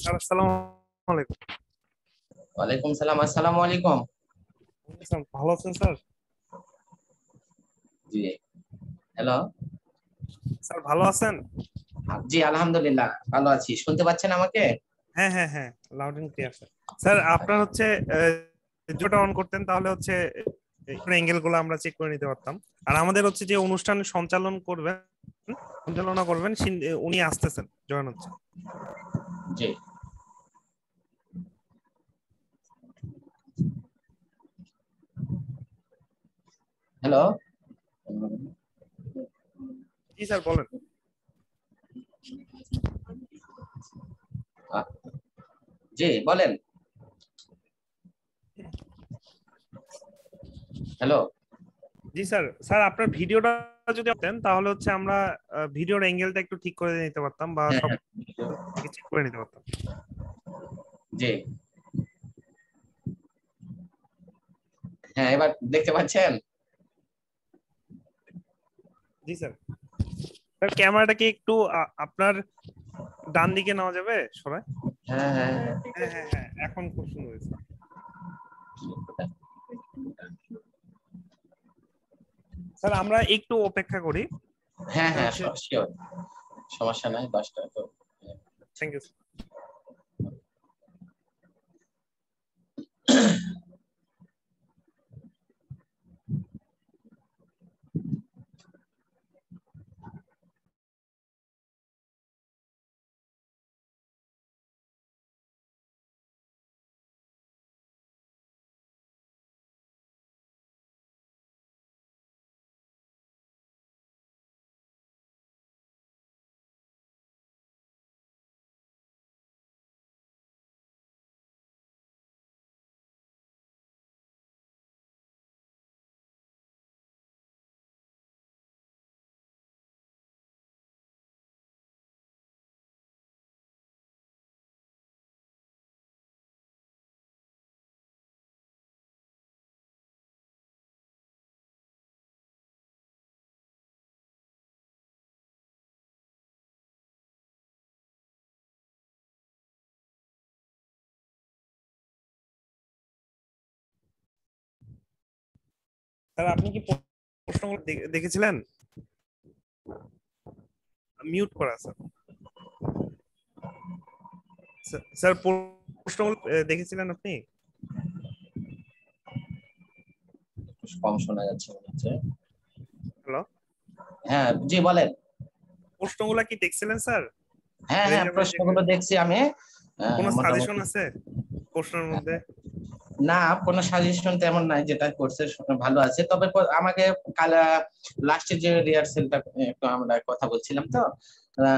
Sir আসসালামু আলাইকুম। ওয়ালাইকুম সালাম। আসসালামু আলাইকুম। স্যার ভালো আছেন স্যার? জি, হ্যালো। স্যার ভালো আছেন? জি, আলহামদুলিল্লাহ ভালো আছি। শুনতে পাচ্ছেন আমাকে? হ্যাঁ হ্যাঁ হ্যাঁ, loud and clear sir. Sir আপনার হচ্ছে ভিডিওটা অন করতেন তাহলে হচ্ছে অ্যাঙ্গেল গুলো আমরা চেক করে নিতে পারতাম। আর আমাদের হচ্ছে যে অনুষ্ঠান সঞ্চালনা করবেন উনি আসতেছেন, জয়েন হচ্ছে। জি, হ্যালো। জি স্যার বলেন। আ, জি বলেন। হ্যালো। জি স্যার, স্যার আপনার ভিডিওটা যদি দেন তাহলে হচ্ছে আমরা ভিডিওর অ্যাঙ্গেলটা একটু ঠিক করে নিতে পারতাম বা হ্যাঁ সব হ্যাঁ। চেক করে নিতে পারতাম। জি, হ্যাঁ এবার দেখতে পাচ্ছেন? জি স্যার। স্যার ক্যামেরাটা কি একটু আপনার ডান দিকে নেওয়া যাবে সবাই? হ্যাঁ হ্যাঁ হ্যাঁ হ্যাঁ হ্যাঁ, এখন খুব সুন্দর হয়েছে। স্যার আমরা একটু অপেক্ষা করি। হ্যাঁ এটা হ্যাঁ, হচ্ছে। শিওর, সমস্যা নাই। 10টা তো। Thank you. স্যার আপনি কি প্রশ্নগুলো দেখেছিলেন? মিউট করা স্যার। স্যার প্রশ্নগুলো দেখেছিলেন আপনি? একটু কম শোনা যাচ্ছে মনে হচ্ছে। হ্যালো, হ্যাঁ জি বলেন। প্রশ্নগুলো কি দেখছিলেন স্যার? হ্যাঁ হ্যাঁ, রেজাল্ট যে প্রশ্নগুলো দেখছি আমি। কোনো সাজেশন মোটামুটি। আছে প্রশ্নের মধ্যে? না, কোনো সাজেশন তেমন নাই, যেটা করছে ভালো আছে। তবে আমাকে কাল লাস্টে যে রিহার্সেলটা একটু আমরা কথা বলছিলাম,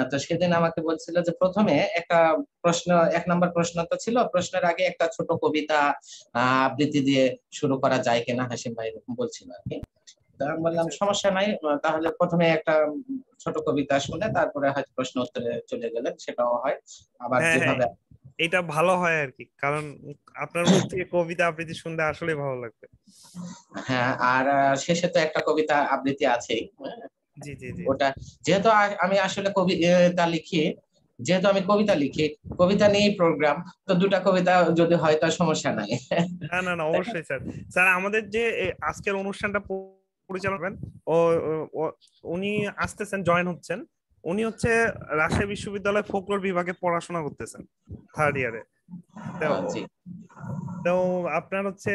তো সেদিন আমাকে বলছিল যে প্রথমে একটা প্রশ্ন, 1 নম্বর প্রশ্ন তো ছিল, প্রশ্নের আগে একটা ছোট কবিতা আবৃত্তি দিয়ে শুরু করা যায় কিনা, হাসিম ভাই এরকম বলছিল আর কি। তো আমি বললাম আচ্ছা আচ্ছা। সমস্যা নাই, তাহলে প্রথমে একটা ছোট কবিতা শুনে তারপরে হয়তো প্রশ্ন উত্তরে চলে গেলেন, সেটাও হয়। আবার হ্যাঁ হ্যাঁ, যেভাবে এটা ভালো হয় আর কি, কারণ আপনার মুখ থেকে কবিতা আবৃত্তি শুনতে আসলে ভালো লাগবে। হ্যাঁ, আর শেষে তো একটা কবিতা আবৃত্তি আছেই। জি জি জি। ওটা যেহেতু আমি আসলে কবিতা লিখি, যেহেতু আমি কবিতা লিখি, কবিতা নিয়েই প্রোগ্রাম, তো 2টা কবিতা যদি হয় তো সমস্যা নাই। না না না, তাই না? অবশ্যই স্যার। স্যার আমাদের যে আজকের অনুষ্ঠানটা পরিচালনা ও ও- ও- উনি আসতেছেন, জয়েন হচ্ছেন। উনি হচ্ছে রাজশাহী বিশ্ববিদ্যালয় ফোকলোর বিভাগে পড়াশোনা করতেছেন, থার্ড ইয়ারে। তো জি। তো আপনার হচ্ছে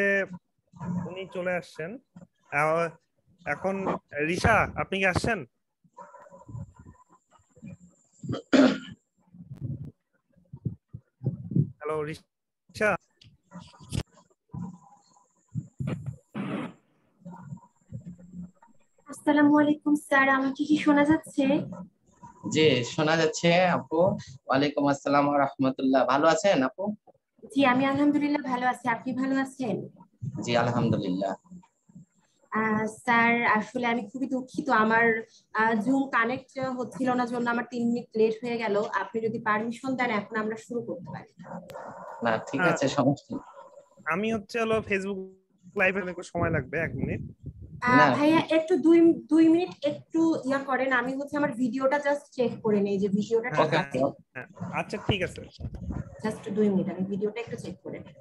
উনি চলে আসছেন। আহ, এখন রিশা, আপনি কি আসছেন? হ্যালো রিশা। আসসালামু আলাইকুম স্যার, আমাকে কি শোনা যাচ্ছে? জি, শোনা যাচ্ছে আপু। ওয়ালাইকুম আসসালাম ওয়া রাহমাতুল্লাহ। ভালো আছেন আপু? জি, আমি আলহামদুলিল্লাহ ভালো আছি। আপনি ভালো আছেন? জি আলহামদুলিল্লাহ। স্যার আসলে আমি খুবই দুঃখিত, আমার জুম কানেক্ট হচ্ছিল না, জন্য আমার 3 মিনিট লেট হয়ে গেল। আপনি যদি পারমিশন দেন এখন আমরা শুরু করতে পারি। না ঠিক আহ, আছে, সমস্যা নেই। আমি হচ্ছে হলো ফেসবুক লাইভে একটু সময় লাগবে 1 মিনিট। না ভাইয়া একটু দুই মিনিট একটু ইয়া করেন, আমি হচ্ছে আমার ভিডিওটা জাস্ট চেক করে নেই যে ভিডিওটা হ্যাঁ ঠিক ওকে আছে। হ্যাঁ, আচ্ছা ঠিক আছে। জাস্ট 2 মিনিট আমি ভিডিওটা একটু চেক করে নেই।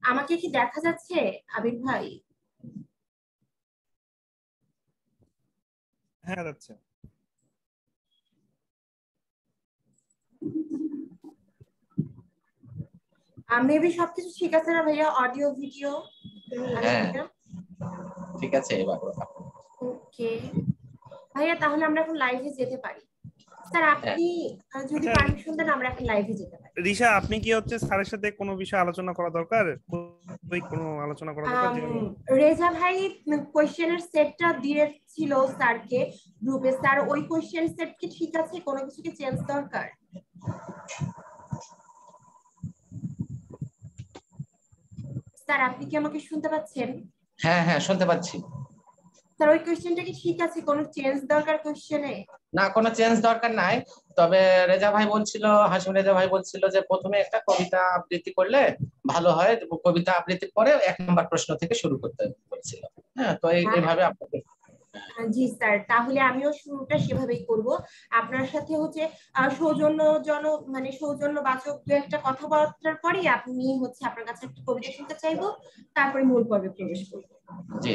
আমাকে কি দেখা যাচ্ছে আবির ভাই? হ্যাঁ যাচ্ছে। মেবি সবকিছু ঠিক আছে না ভাইয়া, অডিও ভিডিও? হ্যাঁ ঠিক আছে এবার। ওকে ভাইয়া, তাহলে আমরা এখন লাইভে যেতে পারি। স্যার হ্যাঁ আপনি যদি আচ্ছা পারমিশন দেন আমরা এখন লাইভে যেতে পারি। রিশা, আপনি কি হচ্ছে স্যারের সাথে কোনো বিষয়ে আলোচনা করা দরকার, কোনো আলোচনা করা দরকার আম, যেগুলো? রেজা ভাই কোয়েশ্চেনের সেটটা দিয়েছিল স্যারকে গ্রুপে, স্যার ওই কোয়েশ্চেন সেট কি ঠিক আছে, কোনো কিছু কি চেঞ্জ দরকার? স্যার আপনি কি আমাকে শুনতে পাচ্ছেন? হ্যাঁ হ্যাঁ শুনতে পাচ্ছি। স্যার ওই কোয়েশ্চেনটা কি ঠিক আছে, কোনো চেঞ্জ দরকার কোয়েশ্চেনে? না কোনো চেঞ্জ দরকার নাই। তবে রেজা ভাই বলছিল, হাসিম রেজা ভাই বলছিল যে প্রথমে একটা কবিতা আবৃত্তি করলে ভালো হয়, কবিতা আবৃত্তির পরে 1 নম্বর প্রশ্ন থেকে শুরু করতে বলছিল। হ্যাঁ তো এইভাবে আপনাকে। জি স্যার, তাহলে আমিও শুরুটা সেভাবেই করব। আপনার সাথে হচ্ছে মানে সৌজন্যবাচক দু একটা কথাবার্তার পরেই আপনি হচ্ছে আপনার কাছে একটা কবিতা শুনতে চাইবো, তারপরে মূল পর্বে প্রবেশ করবো। জি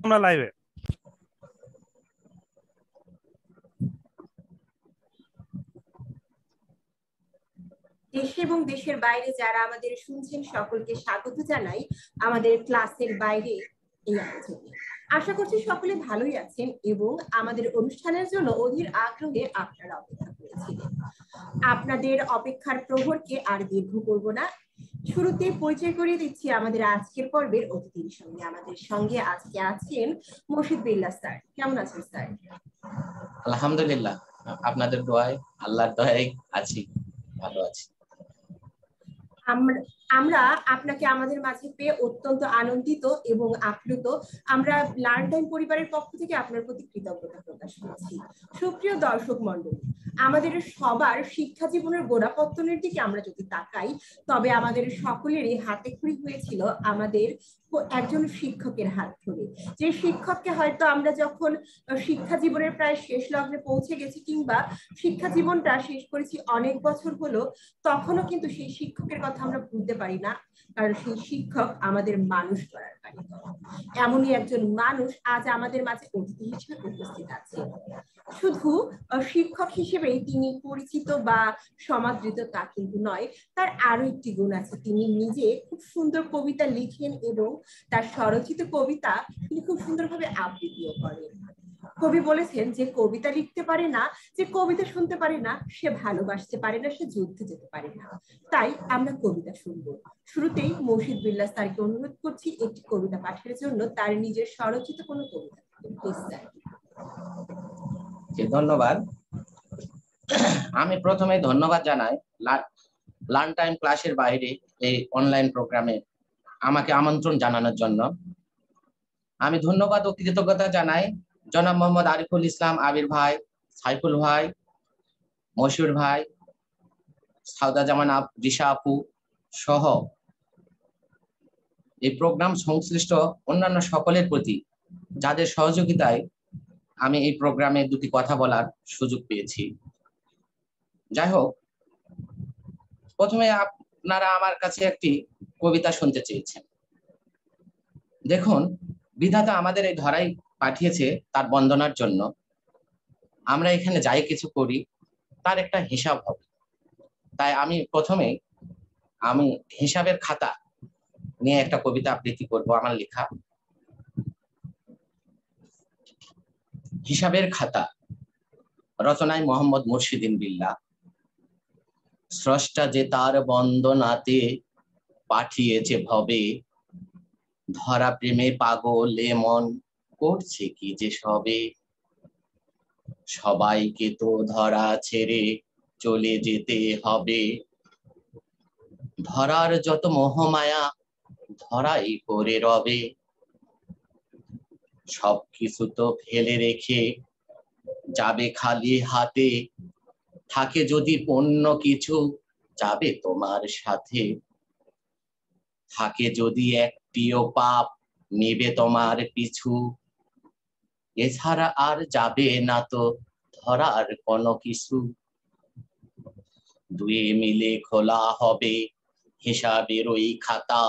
আমরা লাইভে। দেশে এবং দেশের বাইরে যারা আমাদের শুনছেন সকলকে স্বাগত জানাই আমাদের ক্লাসের বাইরে এই আলোচনায়। আশা করছি সকলে ভালোই আছেন এবং আমাদের অনুষ্ঠানের জন্য অধীর আগ্রহে আপনারা অপেক্ষা করেছিলেন। আপনাদের অপেক্ষার প্রহরকে আর দীর্ঘ করব না, শুরুতে পরিচয় করিয়ে দিচ্ছি আমাদের আজকের পর্বের অতিথির সঙ্গে। আমাদের সঙ্গে আজকে আছেন মশিদ বিল্লাহ স্যার। কেমন আছেন স্যার? আলহামদুলিল্লাহ, আপনাদের দোয়ায় আল্লাহর দোয়ায় আছি, ভালো আছি। আমরা আপনাকে আমাদের মাঝে পেয়ে অত্যন্ত আনন্দিত এবং আপ্লুত। আমরা লার্ন টাইম পরিবারের পক্ষ থেকে আপনার প্রতি কৃতজ্ঞতা প্রকাশ করছি। সুপ্রিয় দর্শক মণ্ডলী, আমাদের সবার শিক্ষা জীবনের গোড়াপত্তনের দিকে আমরা যদি তাকাই, তবে আমাদের সকলেরই হাতে খড়ি হয়েছিল আমাদের একজন শিক্ষকের হাত ধরে। যে শিক্ষককে হয়তো আমরা যখন শিক্ষা জীবনের প্রায় শেষ লগ্নে পৌঁছে গেছি কিংবা শিক্ষা জীবনটা শেষ করেছি অনেক বছর হলো, তখনও কিন্তু সেই শিক্ষকের কথা আমরা ভুলতে পারি না, কারণ সেই শিক্ষক আমাদের মানুষ করার কারিগর। এমনই একজন মানুষ আজ আমাদের মাঝে অতিথি হিসেবে উপস্থিত আছে। শুধু শিক্ষক হিসেবেই তিনি পরিচিত বা সমাদৃত তা কিন্তু নয়, তার আরো একটি গুণ আছে, তিনি নিজে খুব সুন্দর কবিতা লিখেন এবং তার স্বরচিত কবিতা তিনি খুব সুন্দরভাবে আবৃত্তিও করেন। কবি বলেছেন যে কবিতা লিখতে পারে না, যে কবিতা শুনতে পারে না, সে ভালোবাসতে পারে না, সে যুদ্ধে যেতে পারে না। তাই আমরা কবিতা শুনবো। শুরুতেই মশিদ বিল্লাহ স্যারকে অনুরোধ করছি একটি কবিতা পাঠের জন্য, তার নিজের স্বরচিত কোনো কবিতা। Please sir. জি ধন্যবাদ। আমি প্রথমে ধন্যবাদ জানাই লার্ন টাইম ক্লাসের বাইরে এই অনলাইন প্রোগ্রামে আমাকে আমন্ত্রণ জানানোর জন্য। আমি ধন্যবাদ ও কৃতজ্ঞতা জানাই জনাব মোহাম্মদ আরিফুল ইসলাম আবির ভাই, সাইফুল ভাই, মশিউর ভাই, সাউদা জামান রিশা আপু সহ এই প্রোগ্রাম সংশ্লিষ্ট অন্যান্য সকলের প্রতি, যাদের সহযোগিতায় আমি এই প্রোগ্রামে দুটি কথা বলার সুযোগ পেয়েছি। যাই হোক, প্রথমে আপনারা আমার কাছে একটি কবিতা শুনতে চেয়েছেন। দেখুন, বিধাতা আমাদের এই ধরাই পাঠিয়েছে তার বন্দনার জন্য। আমরা এখানে যাই কিছু করি তার একটা হিসাব হবে। তাই আমি প্রথমে হিসাবের খাতা নিয়ে একটা কবিতা আবৃত্তি করব, আমার লেখা। হিসাবের খাতা। রচনায় মোহাম্মদ মুর্শিদিন বিল্লাহ। স্রষ্টা যে তার বন্দনাতে পাঠিয়েছে ভবে, ধরা প্রেমে পাগল মন করছে কি যে সবে। সবাইকে তো ধরা ছেড়ে চলে যেতে হবে, ধরার যত মোহমায়া ধরাই করে রবে। সবকিছু তো ফেলে রেখে যাবে খালি হাতে, থাকে যদি অন্য কিছু যাবে তোমার সাথে। থাকে যদি একটিও পাপ নেবে তোমার পিছু, এছাড়া আর যাবে না তো ধরার কোনো কিছু। দুয়ে মিলে খোলা হবে হিসাবের ওই খাতা,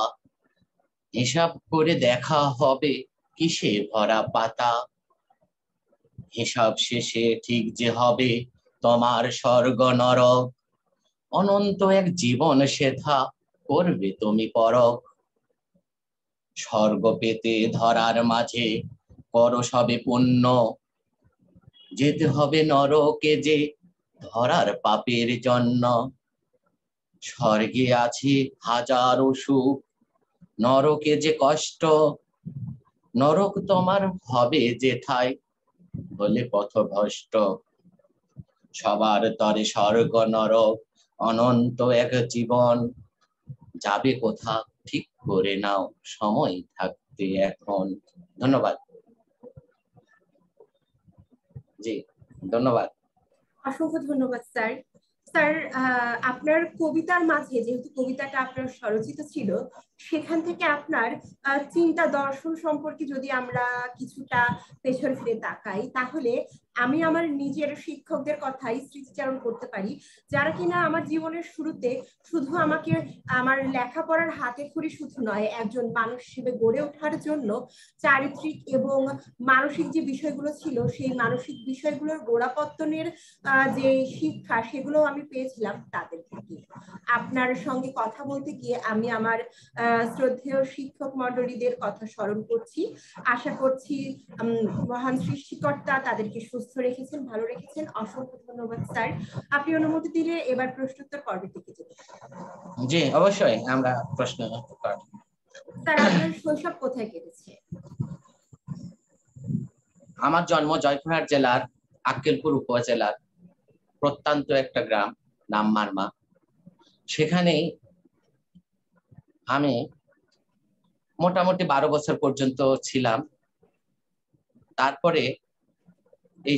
হিসাব করে দেখা হবে কিসে ভরা পাতা। হিসাব শেষে ঠিক যে হবে তোমার স্বর্গ নরক, অনন্ত এক জীবন সেথা করবে তুমি পরখ। স্বর্গ পেতে ধরার মাঝে করো সবে পুণ্য, যেতে হবে নরকে যে ধরার পাপের জন্য। স্বর্গে আছে হাজারো সুখ, নরকে যে কষ্ট, নরক তোমার হবে যেথায় বলে পথভ্রষ্ট। সবার তরে স্বর্গ নরক অনন্ত এক জীবন, যাবে কোথা ঠিক করে নাও সময় থাকতে এখন। ধন্যবাদ। জি ধন্যবাদ। অসংখ্য ধন্যবাদ স্যার। স্যার, আপনার কবিতার মাঝে, যেহেতু কবিতাটা আপনার স্বরচিত ছিল, সেখান থেকে আপনার চিন্তা দর্শন সম্পর্কে যদি আমরা কিছুটা পেছন ফিরে তাকাই, তাহলে আমি আমার নিজের শিক্ষকদের কথাই স্মৃতিচারণ করতে পারি, যারা কিনা আমার জীবনের শুরুতে শুধু আমাকে আমার লেখাপড়ার হাতে খড়ি শুধু নয়, একজন মানুষ হিসেবে গড়ে ওঠার জন্য চারিত্রিক এবং মানসিক যে বিষয়গুলো ছিল, সেই মানসিক বিষয়গুলোর গোড়াপত্তনের যে শিক্ষা, সেগুলো আমি পেয়েছিলাম তাদের থেকে। আপনার সঙ্গে কথা বলতে গিয়ে আমি আমার শ্রদ্ধেয় শিক্ষক মণ্ডলীদের কথা স্মরণ করছি। আশা করছি মহান সৃষ্টিকর্তা তাদেরকে সুস্থ রেখেছেন, ভালো রেখেছেন। অসংখ্য ধন্যবাদ স্যার। আপনি অনুমতি দিলে এবার প্রশ্নোত্তর পর্বের দিকে যেতে পারেন। জি অবশ্যই, আমরা প্রশ্ন স্যার, আপনার শৈশব কোথায় কেটেছে? আমার জন্ম জয়পুরহাট জেলার আক্কেলপুর উপজেলার প্রত্যন্ত একটা গ্রাম, নাম মারমা। সেখানেই আমি মোটামুটি 12 বছর পর্যন্ত ছিলাম। তারপরে এই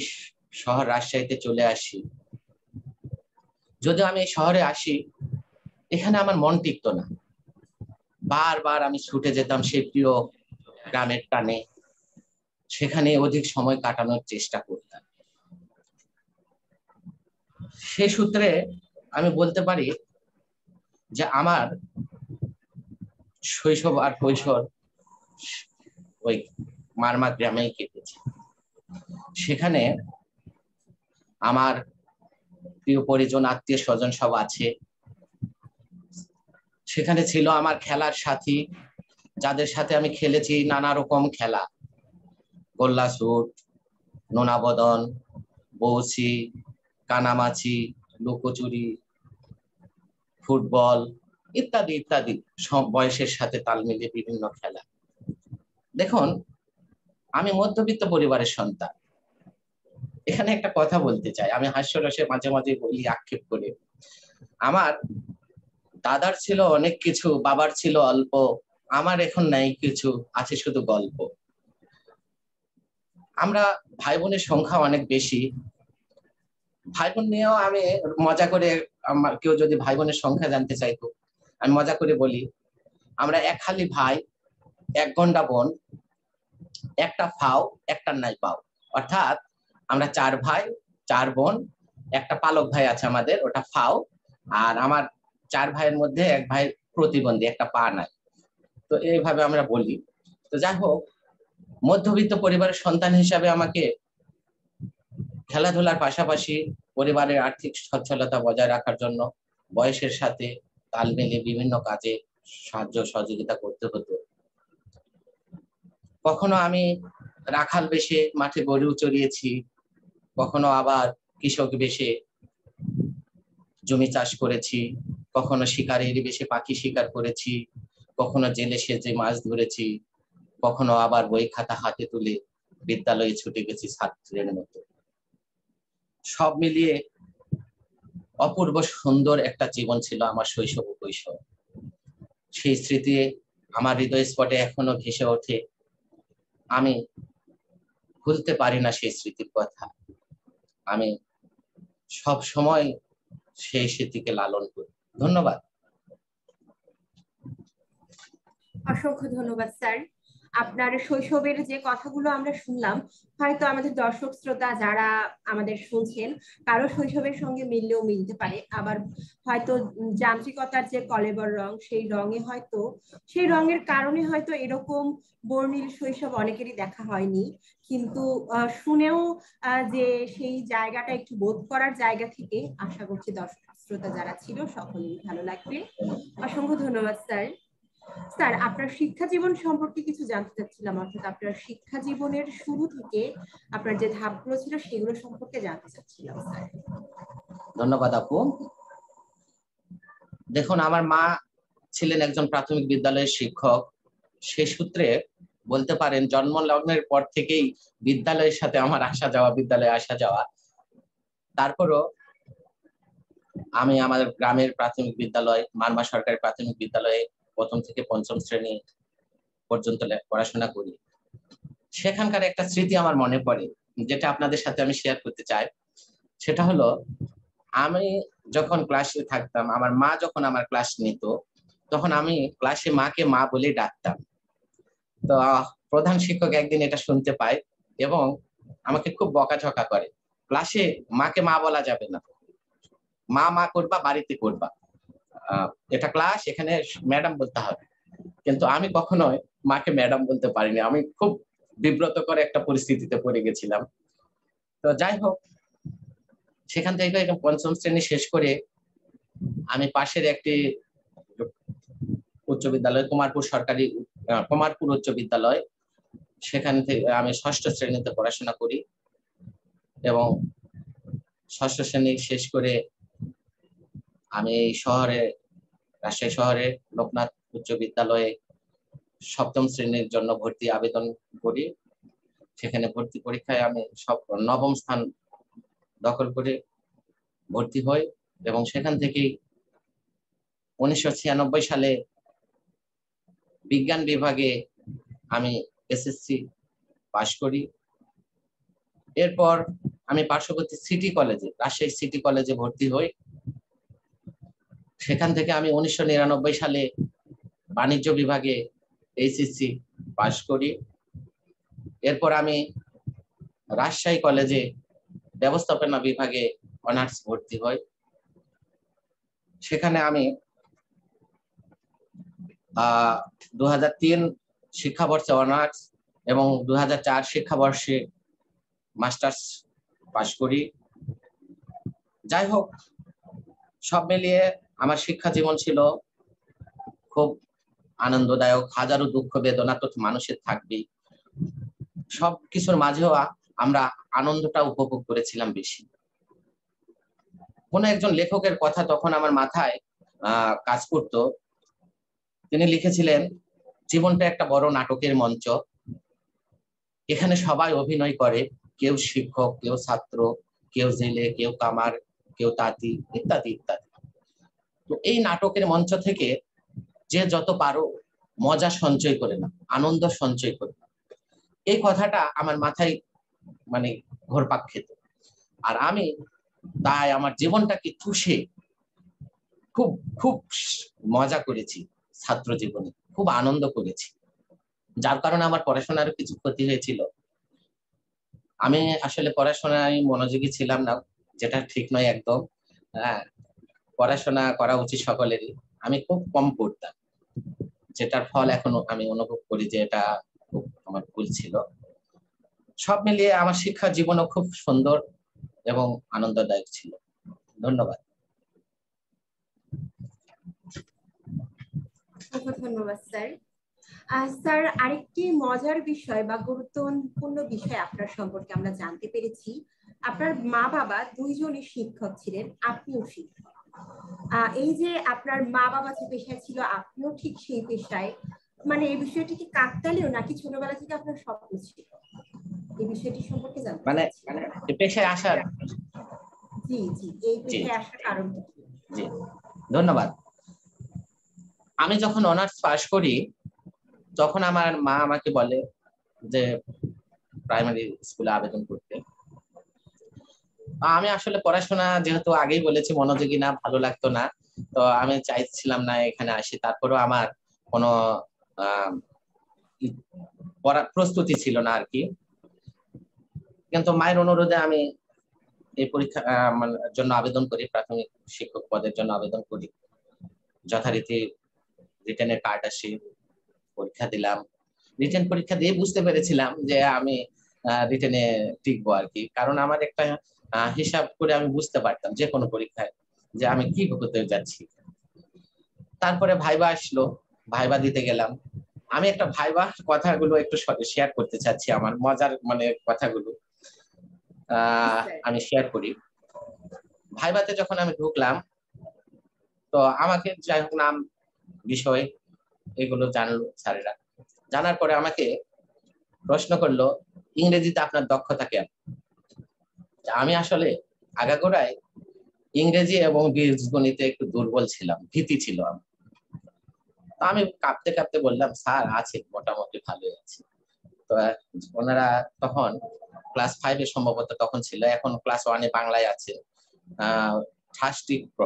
শহর রাজশাহীতে চলে আসি। যদিও আমি এই শহরে আসি, এখানে আমার মন টিকতো না। বারবার আমি ছুটে যেতাম সেই প্রিয় গ্রামের টানে, সেখানে অধিক সময় কাটানোর চেষ্টা করতাম। সে সূত্রে আমি বলতে পারি যে আমার শৈশব আর কৈশোর ওই মারমা গ্রামেই কেটেছে। সেখানে আমার প্রিয় পরিজন, আত্মীয় স্বজন সব আছে। সেখানে ছিল আমার খেলার সাথী, যাদের সাথে আমি খেলেছি নানা রকম খেলা, গোল্লা শুট, নোনাবদন, বৌছি, কানামাছি, লুকোচুরি, ফুটবল ইত্যাদি ইত্যাদি, সব বয়সের সাথে তাল মিলিয়ে বিভিন্ন খেলা। দেখুন, আমি মধ্যবিত্ত পরিবারের সন্তান। এখানে একটা কথা বলতে চাই, আমি হাস্যরসে মাঝে মাঝে বলি আক্ষেপ করে। আমার দাদার ছিল অনেক কিছু, বাবার ছিল অল্প, আমার এখন নাই কিছু, আছে শুধু গল্প। আমরা ভাই বোনের সংখ্যা অনেক বেশি। ভাই বোন নিয়েও আমি মজা করে, আমার কেউ যদি ভাই বোনের সংখ্যা জানতে চাইতো, আমি মজা করে বলি আমরা এক হালি ভাই, এক গন্ডা বোন, একটা ফাও, একটা নাই পাও। অর্থাৎ আমরা 4 ভাই 4 বোন, একটা পালক ভাই আছে আমাদের, ওটা ফাও। আর আমার 4 ভাইয়ের মধ্যে এক ভাই প্রতিবন্ধী, একটা পা নাই। তো এইভাবে আমরা বলি। তো যাই হোক, মধ্যবিত্ত পরিবারের সন্তান হিসাবে আমাকে খেলাধুলার পাশাপাশি পরিবারের আর্থিক সচ্ছলতা বজায় রাখার জন্য বয়সের সাথে তাল মিলিয়ে বিভিন্ন কাজে সাহায্য সহযোগিতা করতে হতো। কখনো আমি রাখাল বেশে মাঠে গরু চড়িয়েছি, কখনো আবার কৃষক বেশে জমি চাষ করেছি, কখনো শিকারীর বেশে পাখি শিকার করেছি, কখনো জেলে সেজে মাছ ধরেছি, কখনো আবার বই খাতা হাতে তুলে বিদ্যালয়ে ছুটে গেছি ছাত্রের মতো। সব মিলিয়ে অপূর্ব সুন্দর একটা জীবন ছিল আমার শৈশব ও কৈশোর। সেই স্মৃতি আমার হৃদয় স্পটে এখনো ভেসে ওঠে। আমি ভুলতে পারি না সেই স্মৃতির কথা। আমি সব সময় সেই স্মৃতিকে লালন করি। ধন্যবাদ। অসংখ্য ধন্যবাদ স্যার। আপনার শৈশবের যে কথাগুলো আমরা শুনলাম, হয়তো আমাদের দর্শক শ্রোতা যারা আমাদের শুনছেন কারো শৈশবের সঙ্গে মিললেও মিলতে পারে, আবার হয়তো যান্ত্রিকতার যে কলেবর রং, সেই রঙে হয়তো, সেই রঙের কারণে হয়তো এরকম বর্ণিল শৈশব অনেকেরই দেখা হয়নি। কিন্তু শুনেও যে সেই জায়গাটা একটু বোধ করার জায়গা থেকে আশা করছি দর্শক শ্রোতা যারা ছিল সকলেই ভালো লাগবে। অসংখ্য ধন্যবাদ স্যার। স্যার, আপনার শিক্ষা জীবন সম্পর্কে কিছু জানতে চাচ্ছিলাম, অর্থাৎ আপনার শিক্ষা জীবনের শুরু থেকে আপনার যে ধাপগুলো ছিল সেগুলো সম্পর্কে জানতে চাচ্ছিলাম স্যার। ধন্যবাদ আপু। দেখুন, আমার মা ছিলেন একজন প্রাথমিক বিদ্যালয়ের শিক্ষক। সে সূত্রে বলতে পারেন জন্ম লগ্নের পর থেকেই বিদ্যালয়ের সাথে আমার আসা যাওয়া, বিদ্যালয়ে আসা যাওয়া। তারপরও আমি আমাদের গ্রামের প্রাথমিক বিদ্যালয়, মারমা সরকারি প্রাথমিক বিদ্যালয়ে প্রথম থেকে পঞ্চম শ্রেণী পর্যন্ত পড়াশোনা করি। সেখানকার একটা স্মৃতি আমার মনে পড়ে, যেটা আপনাদের সাথে আমি শেয়ার করতে চাই। সেটা হলো, আমি যখন ক্লাসে থাকতাম, আমার মা যখন আমার ক্লাস নিত, তখন আমি ক্লাসে মাকে মা বলে ডাকতাম। তো প্রধান শিক্ষক একদিন এটা শুনতে পায় এবং আমাকে খুব বকাঝকা করে, ক্লাসে মাকে মা বলা যাবে না, মা মা করবা বাড়িতে করবা, এটা ক্লাস, এখানে ম্যাডাম বলতে হবে। কিন্তু আমি কখনোই মাকে ম্যাডাম বলতে পারিনি। আমি খুব বিব্রতকর একটা পরিস্থিতিতে পড়ে গেছিলাম। তো যাই হোক, সেখান থেকে পঞ্চম শ্রেণী শেষ করে আমি পাশের একটি উচ্চ বিদ্যালয়, কুমারপুর উচ্চ বিদ্যালয়, সেখান থেকে আমি ষষ্ঠ শ্রেণীতে পড়াশোনা করি এবং ষষ্ঠ শ্রেণী শেষ করে আমি এই শহরে, রাজশাহী শহরে লোকনাথ উচ্চ বিদ্যালয়ে সপ্তম শ্রেণীর জন্য ভর্তি আবেদন করি। সেখানে ভর্তি পরীক্ষায় আমি নবম স্থান দখল করে ভর্তি হই এবং সেখান থেকেই 1996 সালে বিজ্ঞান বিভাগে আমি এসএসসি পাশ করি। এরপর আমি পার্শ্ববর্তী সিটি কলেজে, রাজশাহী সিটি কলেজে ভর্তি হই। সেখান থেকে আমি 1999 সালে বাণিজ্য বিভাগে এইচএসসি পাশ করি। এরপর আমি রাজশাহী কলেজে ব্যবস্থাপনা বিভাগে অনার্স ভর্তি হই। সেখানে আমি 2003 শিক্ষাবর্ষে অনার্স এবং 2004 শিক্ষাবর্ষে মাস্টার্স পাশ করি। যাই হোক, সব মিলিয়ে আমার শিক্ষা জীবন ছিল খুব আনন্দদায়ক। হাজারো দুঃখ বেদনা তো মানুষের থাকবেই, সব কিছুর মাঝেও আমরা আনন্দটা উপভোগ করেছিলাম বেশি। কোন একজন লেখকের কথা তখন আমার মাথায় কাজ করতো। তিনি লিখেছিলেন, জীবনটা একটা বড় নাটকের মঞ্চ, এখানে সবাই অভিনয় করে, কেউ শিক্ষক, কেউ ছাত্র, কেউ জেলে, কেউ কামার, কেউ তাঁতি, ইত্যাদি ইত্যাদি। তো এই নাটকের মঞ্চ থেকে যে যত পারো মজা সঞ্চয় করে না, আনন্দ সঞ্চয় করে না, এই কথাটা আমার মাথায় মানে ঘুরপাক খেত। আর আমি তাই আমার জীবনটাকে চুষে খুব খুব মজা করেছি, ছাত্র জীবনে খুব আনন্দ করেছি, যার কারণে আমার পড়াশোনার কিছু ক্ষতি হয়েছিল। আমি আসলে পড়াশোনায় মনোযোগী ছিলাম না, যেটা ঠিক নয় একদম। হ্যাঁ, পড়াশোনা করা উচিত সকলেরই। আমি খুব কম পড়তাম, যেটার ফল এখনো আমি অনুভব করি যে এটা খুব আমার ভুল ছিল। সব মিলিয়ে আমার শিক্ষা জীবনও খুব সুন্দর এবং আনন্দদায়ক ছিল। ধন্যবাদ। ধন্যবাদ স্যার। স্যার, আরেকটি মজার বিষয় বা গুরুত্বপূর্ণ বিষয় আপনার সম্পর্কে আমরা জানতে পেরেছি, আপনার মা বাবা দুইজনই শিক্ষক ছিলেন, আপনিও শিক্ষক। এই যে আপনার মা বাবা যে পেশায় ছিল, আপনিও ঠিক সেই পেশায়, মানে এই বিষয়টি কি কাকতালীয় নাকি ছোটবেলা থেকে আপনার স্বপ্ন ছিল? এই বিষয়টি সম্পর্কে জানতে মানে পেশায় আসার, জি জি, এই পেশায় আসার কারণ কি? জি ধন্যবাদ। আমি যখন অনার্স পাশ করি তখন আমার মা আমাকে বলে যে প্রাইমারি স্কুলে আবেদন করতে। আমি আসলে পড়াশোনা যেহেতু আগেই বলেছি মনোযোগী না, ভালো লাগতো না, তো আমি চাইছিলাম না এখানে আসি। তারপরেও আমার কোনো প্রস্তুতি ছিল না আর কি। কিন্তু মায়ের অনুরোধে আমি এই পরীক্ষা জন্য আবেদন করি, প্রাথমিক শিক্ষক পদের জন্য আবেদন করি। যথারীতি রিটেনের কার্ড আসি, পরীক্ষা দিলাম। রিটেন পরীক্ষা দিয়ে বুঝতে পেরেছিলাম যে আমি রিটেনে টিকবো আর কি, কারণ আমার একটা হিসাব করে আমি বুঝতে পারতাম যে কোনো পরীক্ষায় যে আমি কি করতে যাচ্ছি। তারপরে ভাইবা আসলো, ভাইবা দিতে গেলাম। আমি একটা ভাইবা কথাগুলো একটু শেয়ার করতে চাচ্ছি, আমার মজার মানে কথাগুলো আমি শেয়ার করি। ভাইবাতে যখন আমি ঢুকলাম, তো আমাকে যাই হোক নাম বিষয় এগুলো জানলো স্যারেরা। জানার পরে আমাকে প্রশ্ন করলো, ইংরেজিতে আপনার দক্ষতা কেমন? আমি আসলে আগাগোড়ায় ইংরেজি এবং বীজগণিতে একটু দুর্বল ছিলাম, ভীতি ছিল আমার। আমি কাঁপতে কাঁপতে বললাম, স্যার আছে, মোটামুটি ভালোই আছে। তো ওনারা তখন ক্লাস 5-এ সম্ভবত তখন ছিল, এখন ক্লাস 1-এ বাংলায় আছে ঠাষ্টিক প্র,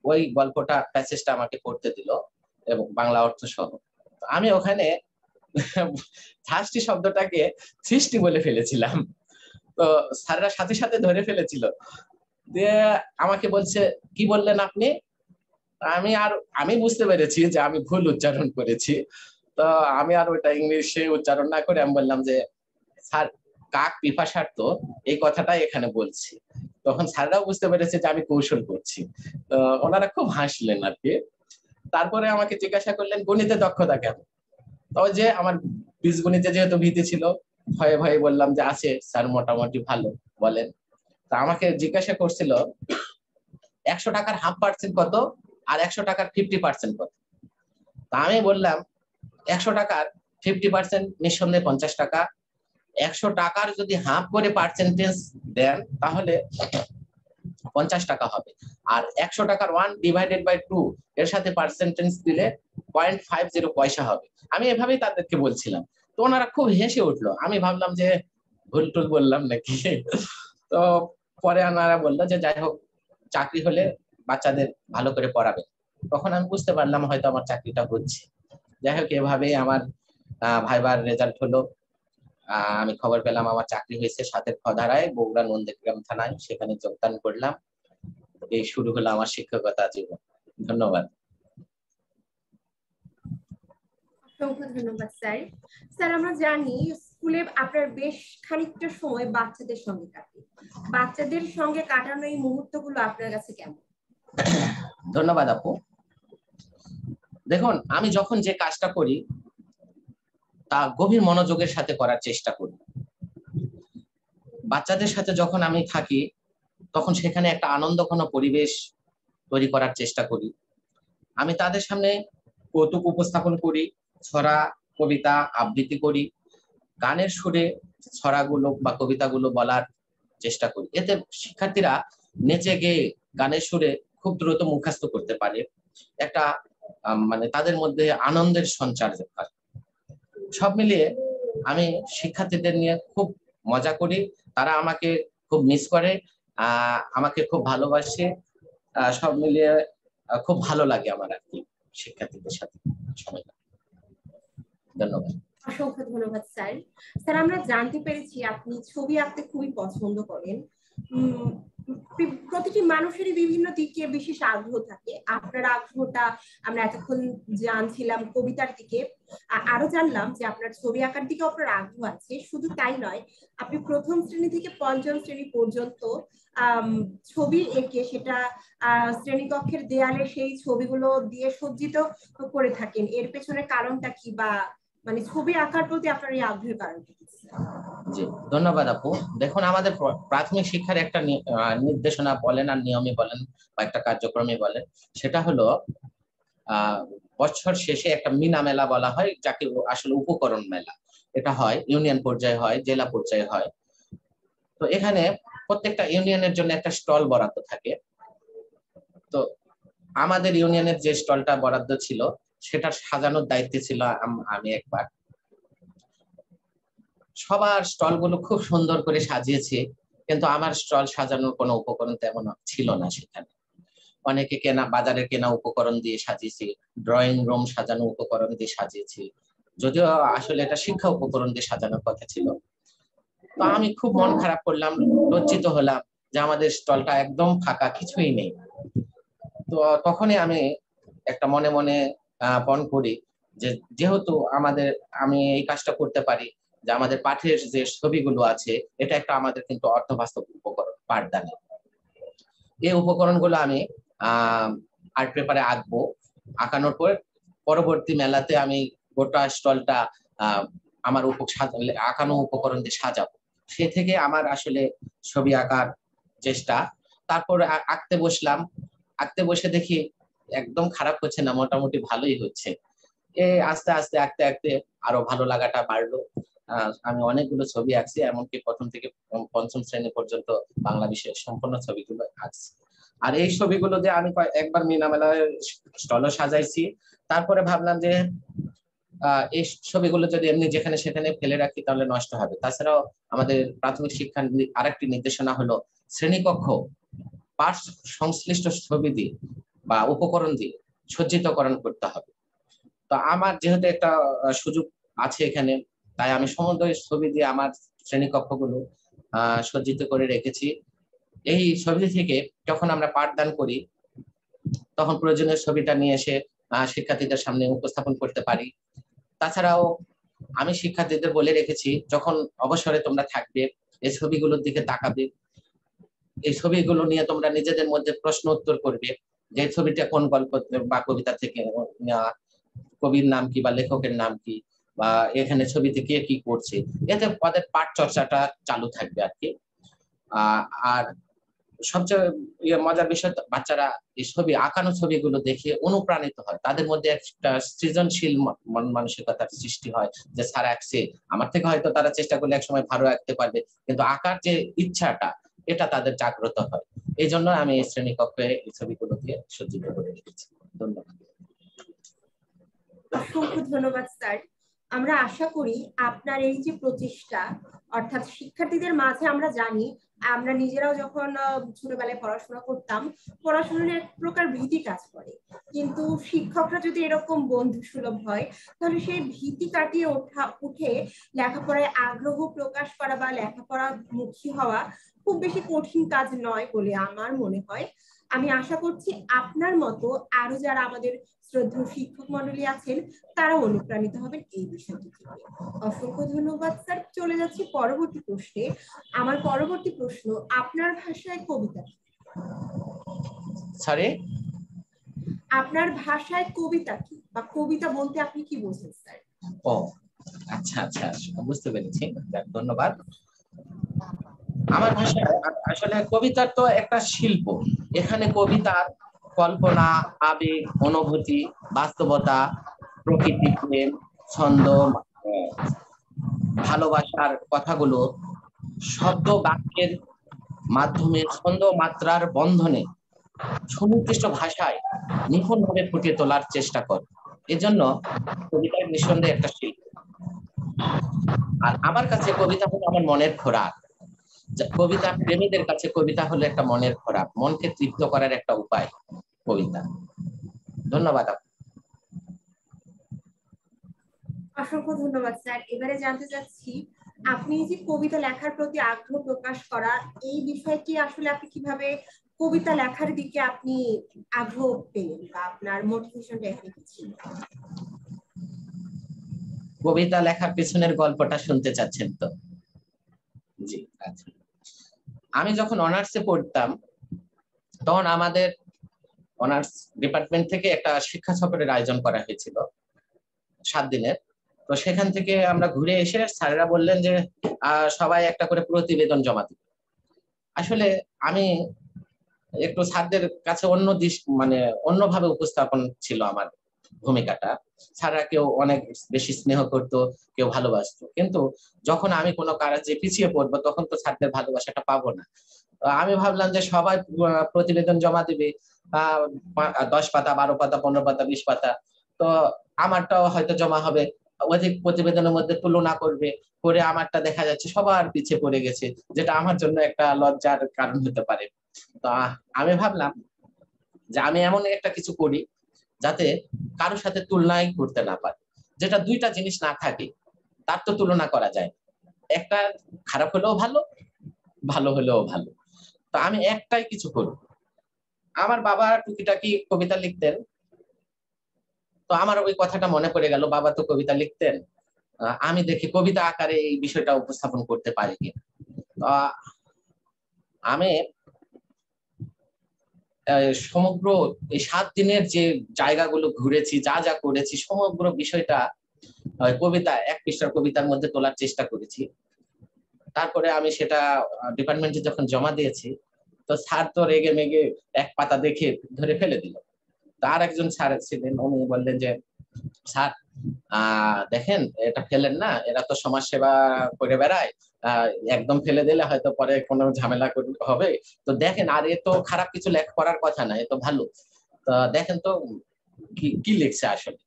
ওই গল্পটা প্যাসেজটা আমাকে পড়তে দিল এবং বাংলা অর্থ সহ। আমি ওখানে ঠাষ্টি শব্দটাকে সৃষ্টি বলে ফেলেছিলাম। তো স্যাররা সাথে সাথে ধরে ফেলেছিল, দিয়ে আমাকে বলছে কি বললেন আপনি? আমি বুঝতে পেরেছি যে আমি ভুল উচ্চারণ করেছি। তো আমি আর ওটা ইংলিশে উচ্চারণ না করে আমি বললাম যে স্যার কাক পিপাসার্থ, এই কথাটাই এখানে বলছি। তখন স্যাররাও বুঝতে পেরেছে যে আমি কৌশল করছি। তো ওনারা খুব হাসলেন আর কি। তারপরে আমাকে জিজ্ঞাসা করলেন গণিতে দক্ষতা কেমন? তো যে আমার বীজগণিতে যেহেতু ভীতি ছিল, ভয়ে ভয়ে বললাম যে আছে স্যার, মোটামুটি ভালো। বলেন। তা আমাকে জিজ্ঞাসা করছিল 100 টাকার ½ কত আর 100 টাকার 50% কত? তা আমি বললাম 100 টাকার 50% নিঃসন্দেহে 50 টাকা। 100 টাকার যদি হাফ করে পার্সেন্টেজ দেন তাহলে 50 টাকা হবে। আর 100 টাকার 1/2 এর সাথে পার্সেন্টেজ দিলে 0.50 পয়সা হবে। আমি এভাবেই তাদেরকে বলছিলাম। তো ওনারা খুব হেসে উঠলো। আমি ভাবলাম যে ভুল টুল বললাম নাকি। তো পরে ওনারা বললো যে যাই হোক, চাকরি হলে বাচ্চাদের ভালো করে পড়াবে। তখন আমি বুঝতে পারলাম হয়তো আমার চাকরিটা হচ্ছে। যাই হোক, এভাবেই আমার ভাইবার রেজাল্ট হলো। আমি খবর পেলাম আমার চাকরি হয়েছে সাথের খদারায়, বগুড়া নন্দীগ্রাম থানায়, সেখানে যোগদান করলাম। এই শুরু হলো আমার শিক্ষকতা জীবন। ধন্যবাদ। অসংখ্য ধন্যবাদ স্যার। স্যার, আমরা জানি স্কুলে আপনার বেশ খানিকটা সময় বাচ্চাদের সঙ্গে কাটে, বাচ্চাদের সঙ্গে কাটানো এই মুহূর্তগুলো আপনার কাছে কেমন? ধন্যবাদ আপু। দেখুন, আমি যখন যে কাজটা করি তা গভীর মনোযোগের সাথে করার চেষ্টা করি। বাচ্চাদের সাথে যখন আমি থাকি তখন সেখানে একটা আনন্দঘন পরিবেশ তৈরি করার চেষ্টা করি। আমি তাদের সামনে কৌতুক উপস্থাপন করি, ছড়া, কবিতা আবৃত্তি করি, গানের সুরে ছড়াগুলো বা কবিতাগুলো বলার চেষ্টা করি। এতে শিক্ষার্থীরা নেচে গেয়ে গানের সুরে খুব দ্রুত মুখস্থ করতে পারে। একটা মানে তাদের মধ্যে আনন্দের সঞ্চার হয়। সব মিলিয়ে আমি শিক্ষার্থীদের নিয়ে খুব মজা করি, তারা আমাকে খুব মিস করে, আমাকে খুব ভালোবাসে। সব মিলিয়ে খুব ভালো লাগে আমার আর কি শিক্ষার্থীদের সাথে সময় কাটাতে। ধন্যবাদ। অসংখ্য ধন্যবাদ স্যার। স্যার, আমরা জানতে পেরেছি আপনি ছবি আঁকতে খুবই পছন্দ করেন। প্রতিটি মানুষেরই বিভিন্ন দিকে বিশেষ আগ্রহ থাকে। আপনার আগ্রহটা আমরা এতক্ষণ জানছিলাম কবিতার দিকে, আরো জানলাম যে আপনার ছবি আঁকার দিকে আপনার আগ্রহ আছে। শুধু তাই নয়, আপনি প্রথম শ্রেণী থেকে পঞ্চম শ্রেণী পর্যন্ত ছবি এঁকে সেটা শ্রেণীকক্ষের দেয়ালে সেই ছবিগুলো দিয়ে সজ্জিত করে থাকেন। এর পেছনে কারণটা কি, বা মানে ছবি আঁকার প্রতি আপনার এই আগ্রহের কারণটা কি? জি, ধন্যবাদ আপু। দেখুন, আমাদের প্রাথমিক শিক্ষার একটা নির্দেশনা বলেন আর নিয়মই বলেন বা একটা কার্যক্রমই বলেন, সেটা হলো বছর শেষে একটা মিনা মেলা বলা হয়, যাকে আসলে উপকরণ মেলা। এটা হয় ইউনিয়ন পর্যায়ে, হয় জেলা পর্যায়ে হয়। তো এখানে প্রত্যেকটা ইউনিয়নের জন্য একটা স্টল বরাদ্দ থাকে। তো আমাদের ইউনিয়নের যে স্টলটা বরাদ্দ ছিল সেটা সাজানোর দায়িত্বে ছিল আমি একবার। সবার স্টল গুলো খুব সুন্দর করে সাজিয়েছে, কিন্তু আমার স্টল সাজানোর কোনো উপকরণ তেমন ছিল না সেখানে। অনেকে বাজারে কেনা উপকরণ দিয়ে সাজিয়েছি, ড্রয়িং রুম সাজানো উপকরণ দিয়ে সাজিয়েছি, যদিও আসলে এটা শিক্ষা উপকরণ দিয়ে সাজানোর কথা ছিল। তো আমি খুব মন খারাপ করলাম, লজ্জিত হলাম যে আমাদের স্টলটা একদম ফাঁকা, কিছুই নেই। তো তখনই আমি একটা মনে মনে পণ করি যে যেহেতু আমি এই কাজটা করতে পারি, যে আমাদের পাঠের যে ছবিগুলো আছে এটা একটা আমাদের কিন্তু অর্থবাস্তব উপকরণ পাঠদানে। এই উপকরণগুলো আমি আর্ট পেপারে আঁকবো, আঁকানোর পর পরবর্তী মেলাতে আমি গোটা স্টলটা আমার আঁকানো উপকরণ দিয়ে সাজাবো। সে থেকে আমার আসলে ছবি আঁকার চেষ্টা। তারপর আঁকতে বসলাম, আঁকতে বসে দেখি একদম খারাপ হচ্ছে না, মোটামুটি ভালোই হচ্ছে। আস্তে আস্তে আঁকতে আঁকতে আরো ভালো লাগাটা বাড়লো। আমি অনেকগুলো ছবি আঁকছি, এমনকি প্রথম থেকে পঞ্চম শ্রেণী পর্যন্ত বাংলা বিষয়ের সম্পূর্ণ ছবিগুলো আঁকছি। আর এই ছবিগুলো যে আমি একবার মিনা মেলায় স্টলও সাজাইছি। তারপরে ভাবলাম যে এই ছবিগুলো যদি এমনি যেখানে সেখানে ফেলে রাখি তাহলে নষ্ট হবে। তাছাড়াও আমাদের প্রাথমিক শিক্ষার আরেকটি নির্দেশনা হলো শ্রেণীকক্ষ পাঠ সংশ্লিষ্ট ছবি দিয়ে বা উপকরণ দিয়ে সজ্জিতকরণ করতে হবে। তো আমার যেহেতু একটা সুযোগ আছে এখানে, তাই আমি সমুদ্র ছবি দিয়ে আমার শ্রেণীকক্ষগুলো সজ্জিত করে রেখেছি। এই ছবি থেকে যখন আমরা পাঠদান করি তখন প্রয়োজনীয় ছবিটা নিয়ে এসে শিক্ষার্থীদের সামনে উপস্থাপন করতে পারি। তাছাড়াও আমি শিক্ষার্থীদের বলে রেখেছি, যখন অবসরে তোমরা থাকবে এই ছবিগুলোর দিকে তাকাবে, এই ছবিগুলো নিয়ে তোমরা নিজেদের মধ্যে প্রশ্ন উত্তর করবে যে ছবিটা কোন গল্প বা কবিতা থেকে নেওয়া, কবির নাম কি বা লেখকের নাম কি, বা এখানে ছবিতে কে কি করছে। এতে তাদের পাঠ চর্চাটা চালু থাকবে আর কি। আর সবচেয়ে মজার বিষয়, বাচ্চারা এই আঁকানো ছবিগুলো দেখে অনুপ্রাণিত হয়, তাদের মধ্যে একটা সৃজনশীল মন মানসিকতার সৃষ্টি হয় যে স্যার আঁকছে, আমার থেকে হয়তো তারা চেষ্টা করলে একসময় ভালো আঁকতে পারবে, কিন্তু আঁকার যে ইচ্ছাটা এটা তাদের জাগ্রত হয়। এই জন্য আমি এই শ্রেণীকক্ষে এই ছবিগুলো দিয়ে সজ্জিত করে রেখেছি। ধন্যবাদ। অসংখ্য ধন্যবাদ স্যার। আমরা আশা করি আপনার এই যে প্রচেষ্টা, অর্থাৎ শিক্ষার্থীদের মাঝে আমরা জানি, আমরা নিজেরাও যখন ছোটবেলায় পড়াশোনা করতাম, পড়াশোনার এক প্রকার ভীতি কাজ করে, কিন্তু শিক্ষকরা যদি এরকম বন্ধু সুলভ হয় তাহলে সেই ভীতি কাটিয়ে উঠে লেখাপড়ায় আগ্রহ প্রকাশ করা বা লেখাপড়া মুখী হওয়া খুব বেশি কঠিন কাজ নয় বলে আমার মনে হয়। আমি আশা করছি আপনার মতো আরো যারা আমাদের শ্রদ্ধেয় শিক্ষক মন্ডলী আছেন তারা অনুপ্রাণিত হবেন এই বিষয়টি থেকে। অসংখ্য ধন্যবাদ স্যার। চলে যাচ্ছি পরবর্তী প্রশ্নে। আমার পরবর্তী প্রশ্ন, আপনার ভাষায় কবিতা কি? সরি, আপনার ভাষায় কবিতা কি, বা কবিতা বলতে আপনি কি বোঝেন স্যার? ও আচ্ছা আচ্ছা, বুঝতে পেরেছি, ধন্যবাদ। আমার ভাষায় আসলে কবিতা তো একটা শিল্প। এখানে কবিতার কল্পনা, আবেগ, অনুভূতি, বাস্তবতা, প্রকৃতি প্রেম, ছন্দ, ভালোবাসার কথাগুলো শব্দ বাক্যের মাধ্যমে ছন্দ মাত্রার বন্ধনে সুনির্দিষ্ট ভাষায় নিপুণভাবে ফুটিয়ে তোলার চেষ্টা করে। এজন্য কবিতার নিঃসন্দেহে একটা শিল্প। আর আমার কাছে কবিতা হলো আমার মনের খোরাক। কবিতা প্রেমীদের কাছে কবিতা হলো একটা মনের খোরাক, মনকে তৃপ্ত করার একটা উপায় কবিতা। ধন্যবাদ। অসংখ্য ধন্যবাদ স্যার। এবারে জানতে চাচ্ছি আপনি যে কবিতা লেখার প্রতি আগ্রহ প্রকাশ করা, এই বিষয়টি আসলে আপনি কিভাবে কবিতা লেখার দিকে আপনি আগ্রহ পেলেন বা আপনার মোটিভেশনটা এখানে কি ছিল? কবিতা লেখার পেছনের গল্পটা শুনতে চাচ্ছেন তো? জি, আচ্ছা। আমি যখন অনার্সে পড়তাম তখন আমাদের অনার্স ডিপার্টমেন্ট থেকে একটা শিক্ষা সফরের আয়োজন করা হয়েছিল 7 দিনের। তো সেখান থেকে আমরা ঘুরে এসে স্যারেরা বললেন যে সবাই একটা করে প্রতিবেদন জমা দিবে। আসলে আমি একটু স্যারদের কাছে মানে অন্যভাবে উপস্থাপন ছিল আমার ভূমিকাটা। স্যাররা কেউ অনেক বেশি স্নেহ করতো, কেউ ভালোবাসতো, কিন্তু যখন আমি কোনো কাজে পিছিয়ে পড়বো তখন তো স্যারদের ভালোবাসাটা পাবো না। আমি ভাবলাম যে সবাই প্রতিবেদন জমা দিবে 10 পাতা, 12 পাতা, 15 পাতা, 20 পাতা, তো আমারটাও হয়তো জমা হবে। অধিক প্রতিবেদনের মধ্যে তুলনা করবে, করে আমারটা দেখা যাচ্ছে সবার পিছিয়ে পড়ে গেছে, যেটা আমার জন্য একটা লজ্জার কারণ হতে পারে। তো আমি ভাবলাম যে আমি এমন একটা কিছু করি যাতে কারোর সাথে তুলনাই করতে না পারে, যেটা দুইটা জিনিস না থাকে তার তো তুলনা করা যায়, একটা খারাপ হলেও ভালো, ভালো হলেও ভালো। তো আমি একটাই কিছু করব। আমার বাবা টুকিটাকি কবিতা লিখতেন, তো আমার ওই কথাটা মনে পড়ে গেল, বাবা তো কবিতা লিখতেন, আমি দেখি কবিতা আকারে এই বিষয়টা উপস্থাপন করতে পারি কিনা। তো আমি সমগ্র এই 7 দিনের যে জায়গাগুলো ঘুরেছি, যা যা করেছি, সমগ্র বিষয়টা কবিতা, 1 পৃষ্ঠার কবিতার মধ্যে তোলার চেষ্টা করেছি। তারপরে আমি সেটা ডিপার্টমেন্টে যখন জমা দিয়েছি, তো স্যার তো রেগে মেগে 1 পাতা দেখে ধরে ফেলে দিল। তার একজন স্যার ছিলেন, উনি বললেন যে স্যার দেখেন এটা ফেলেন না, এরা তো সমাজ সেবা করে বেড়ায়, একদম ফেলে দিলে হয়তো পরে কোনো ঝামেলা হবে, তো দেখেন, আর এ তো খারাপ কিছু করার কথা না, এ তো ভালো, তো দেখেন তো কি লিখছে আসলে।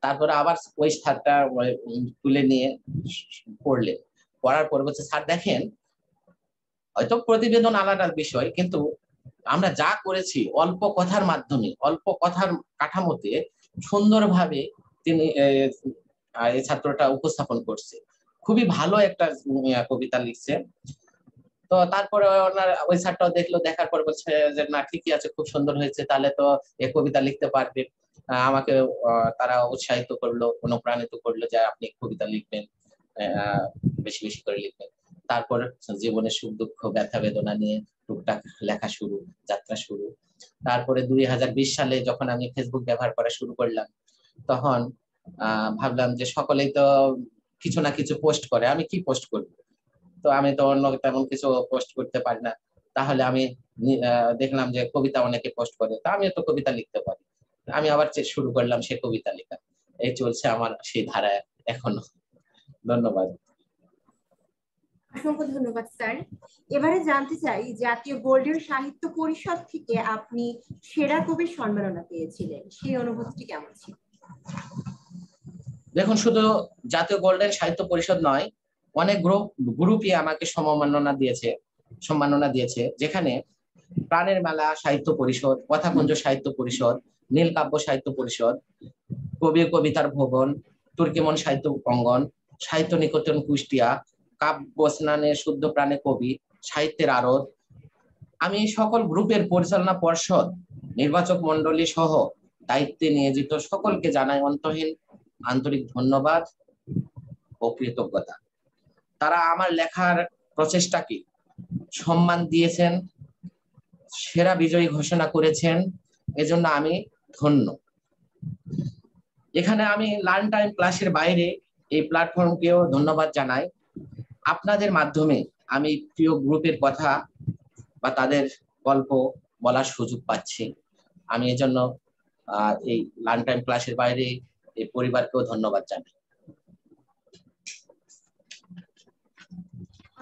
তারপরে আবার ওই স্যারটা তুলে নিয়ে পড়লেন, পড়ার পর বলছে স্যার দেখেন, হয়তো প্রতিবেদন আলাদা বিষয়, কিন্তু আমরা যা করেছি অল্প কথার মাধ্যমে, অল্প কথার কাঠামোতে সুন্দরভাবে তিনি এই ছাত্রটা উপস্থাপন করছে, খুবই ভালো একটা কবিতা লিখছে। তো তারপরে ওনার ওই স্যারটাও দেখলো, দেখার পর বলছে যে না ঠিকই আছে, খুব সুন্দর হয়েছে, তাহলে তো এই কবিতা লিখতে পারবে। আমাকে তারা উৎসাহিত করলো, অনুপ্রাণিত করলো যে আপনি কবিতা লিখবেন, বেশি বেশি করে লিখবেন। তারপর জীবনের সুখ দুঃখ ব্যথা বেদনা নিয়ে টুকটাক লেখা শুরু, যাত্রা শুরু। তারপরে 2020 সালে যখন আমি ফেসবুক ব্যবহার করা শুরু করলাম, তখন ভাবলাম যে সকলেই তো কিছু না কিছু পোস্ট করে, আমি কি পোস্ট করব? তো আমি তো অন্য তেমন কিছু পোস্ট করতে পারি না, তাহলে আমি দেখলাম যে কবিতা অনেকে পোস্ট করে, তা আমি তো কবিতা লিখতে পারি। আমি আবার শুরু করলাম সে কবিতা লেখা। এই চলছে আমার সেই ধারা এখনো। ধন্যবাদ। অসংখ্য ধন্যবাদ স্যার। এবারে জানতে চাই, জাতীয় গোল্ডেন সাহিত্য পরিষদ থেকে আপনি সেরা কবির সম্মাননা পেয়েছিলেন, সেই অনুভূতিটি কেমন ছিল? দেখুন, শুধু জাতীয় গোল্ডেন সাহিত্য পরিষদ নয়, অনেক গ্রুপই আমাকে সম্মাননা দিয়েছে, যেখানে প্রাণের মেলা সাহিত্য পরিষদ, কথাকুঞ্জ সাহিত্য পরিষদ, নীলকাব্য সাহিত্য পরিষদ, কবির কবিতার ভবন, তুর্কিমন সাহিত্য অঙ্গন, সাহিত্য নিকেতন কুষ্টিয়া, কাব্য স্নানে শুদ্ধ প্রাণে কবি, সাহিত্যের আড়ত, আমি সকল গ্রুপের পরিচালনা পর্ষদ, নির্বাচক মন্ডলী সহ দায়িত্বে নিয়োজিত সকলকে জানাই অন্তহীন আন্তরিক ধন্যবাদ ও কৃতজ্ঞতা। তারা আমার লেখার প্রচেষ্টাকে সম্মান দিয়েছেন, সেরা বিজয়ী ঘোষণা করেছেন, এজন্য আমি ধন্য। এখানে আমি লার্ন টাইম ক্লাসের বাইরে এই প্ল্যাটফর্মকেও ধন্যবাদ জানাই। আপনাদের মাধ্যমে আমি প্রিয় গ্রুপের কথা বা তাদের গল্প বলার সুযোগ পাচ্ছি। আমি এজন্য এই লার্ন টাইম ক্লাসের বাইরে এই পরিবারকেও ধন্যবাদ জানাই।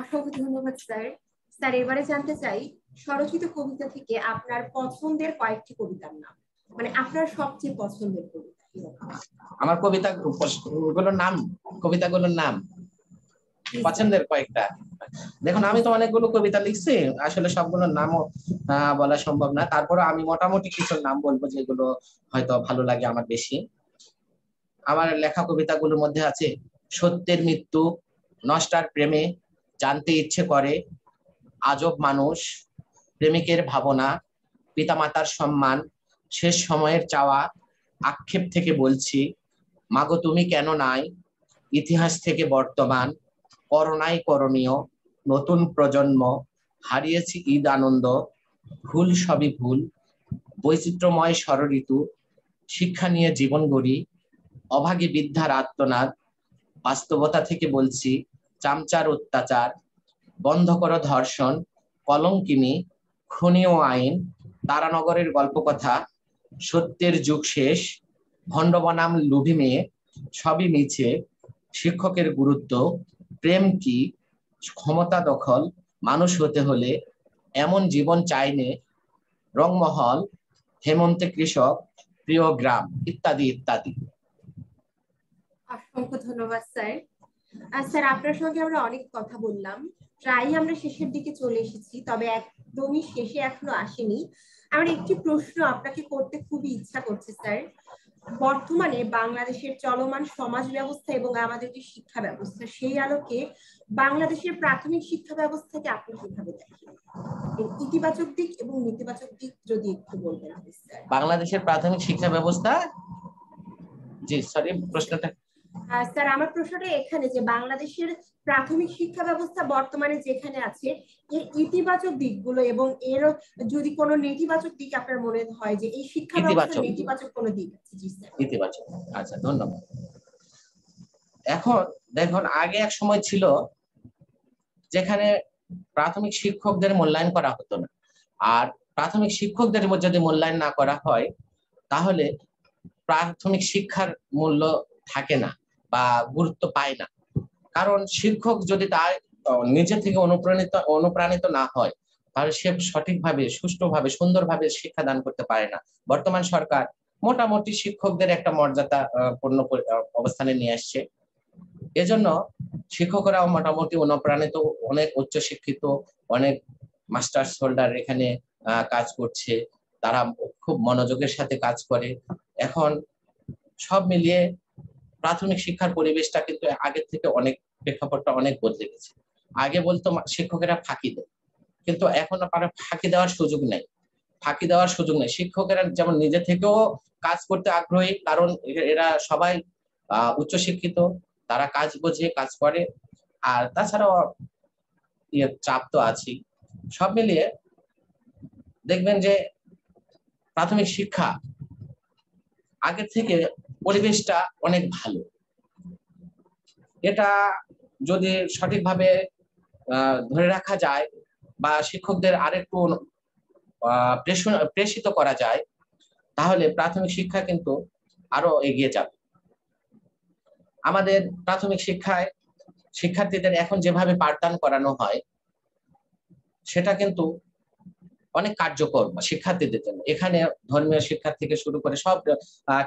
অসংখ্য ধন্যবাদ স্যার। স্যার, এবারে জানতে চাই, স্বরচিত কবিতা থেকে আপনার পছন্দের কয়েকটি কবিতার নাম, মানে আপনার সবচেয়ে পছন্দের কবিতা। আমার কবিতাগুলোর নাম পছন্দের কয়েকটা। দেখুন, আমি তো অনেকগুলো কবিতা লিখছি, আসলে সবগুলোর নামও বলা সম্ভব না, তারপরে আমি মোটামুটি কিছু নাম বলবো যেগুলো হয়তো ভালো লাগে আমার বেশি। আমার লেখা কবিতাগুলোর মধ্যে আছে সত্যের মৃত্যু, নষ্টার প্রেমে জানতে ইচ্ছে করে আজব মানুষ, প্রেমিকের ভাবনা, পিতামাতার সম্মান, শেষ সময়ের চাওয়া, আক্ষেপ থেকে বলছি মাগো তুমি কেন নাই, ইতিহাস থেকে বর্তমান, করোনাই করণীয়, নতুন প্রজন্ম, হারিয়েছি ঈদ আনন্দ, ভুল সবই ভুল, বৈচিত্র্যময় ষড়ঋতু, শিক্ষা নিয়ে জীবন গড়ি, অভাগী বৃদ্ধার আর্তনাদ, বাস্তবতা থেকে বলছি চামচার অত্যাচার, বন্ধ করো ধর্ষণ, কলঙ্কিনী, খুনি ও আইন, তারানগরের গল্পকথা, সত্যের যুগ শেষ, ভণ্ড বনাম লোভী মেয়ে, সবই মিছে, শিক্ষকের গুরুত্ব, প্রেম কি, ক্ষমতা দখল, মানুষ হতে হলে এমন জীবন চাইনে, রংমহল, হেমন্তে কৃষক, প্রিয় গ্রাম, ইত্যাদি ইত্যাদি। অসংখ্য ধন্যবাদ স্যার। স্যার আপনার সঙ্গে আমরা অনেক কথা বললাম, প্রায় আমরা শেষের দিকে চলে এসেছি, তবে একদমই শেষে এখনো আসেনি। আমার একটি প্রশ্ন আপনাকে করতে খুবই ইচ্ছা করছে স্যার। বর্তমানে বাংলাদেশের চলমান সমাজ ব্যবস্থা এবং আমাদের যে শিক্ষা ব্যবস্থা, সেই আলোকে বাংলাদেশের প্রাথমিক শিক্ষা ব্যবস্থাকে আপনি কিভাবে দেখেন? ইতিবাচক দিক এবং নেতিবাচক দিক যদি একটু বলবেন স্যার। বাংলাদেশের প্রাথমিক শিক্ষা ব্যবস্থা, জি সরি প্রশ্নটা। স্যার আমার প্রশ্নটা এখানে যে বাংলাদেশের প্রাথমিক শিক্ষা ব্যবস্থা বর্তমানে যেখানে আছে, এর ইতিবাচক দিকগুলো এবং এর যদি কোনো নেতিবাচক দিক আপনার মনে হয় যে এই শিক্ষা ব্যবস্থার নেতিবাচক কোনো দিক আছে। জি স্যার। ইতিবাচক, আচ্ছা ধন্যবাদ। এখন দেখুন, আগে এক সময় ছিল যেখানে প্রাথমিক শিক্ষকদের মূল্যায়ন করা হতো না, আর প্রাথমিক শিক্ষকদের যদি মূল্যায়ন না করা হয় তাহলে প্রাথমিক শিক্ষার মূল্য থাকে না বা গুরুত্ব পায় না। কারণ শিক্ষক যদি তার নিজে থেকে অনুপ্রাণিত না হয় তাহলে সে সঠিকভাবে, সুষ্ঠুভাবে, সুন্দরভাবে শিক্ষাদান করতে পারে না। বর্তমান সরকার মোটামুটি শিক্ষকদের একটা মর্যাদা পূর্ণ অবস্থানে নিয়ে আসছে। এজন্য শিক্ষকরাও মোটামুটি অনুপ্রাণিত, অনেক উচ্চ শিক্ষিত, অনেক মাস্টার্স হোল্ডার এখানে কাজ করছে, তারা খুব মনোযোগের সাথে কাজ করে। এখন সব মিলিয়ে প্রাথমিক শিক্ষার পরিবেশটা কিন্তু আগের থেকে অনেক, প্রেক্ষাপটটা অনেক বদলে গেছে। আগে বলতো শিক্ষকেরা ফাঁকি দেয়, কিন্তু এখন ফাঁকি দেওয়ার সুযোগ নেই, ফাঁকি দেওয়ার সুযোগ নেই। শিক্ষকেরা যেমন নিজে থেকেও কাজ করতে আগ্রহী, কারণ এরা সবাই উচ্চশিক্ষিত, তারা কাজ বোঝে, কাজ করে, আর তাছাড়াও চাপ তো আছেই। সব মিলিয়ে দেখবেন যে প্রাথমিক শিক্ষা আগের থেকে পরিবেশটা অনেক ভালো। এটা যদি সঠিকভাবে ধরে রাখা যায় বা শিক্ষকদের আরেকটু প্রেষিত করা যায় তাহলে প্রাথমিক শিক্ষা কিন্তু আরো এগিয়ে যাবে। আমাদের প্রাথমিক শিক্ষায় শিক্ষার্থীদের এখন যেভাবে পাঠদান করানো হয় সেটা কিন্তু অনেক কার্যকর শিক্ষার্থীদের জন্য। এখানে ধর্মীয় শিক্ষা থেকে শুরু করে সব,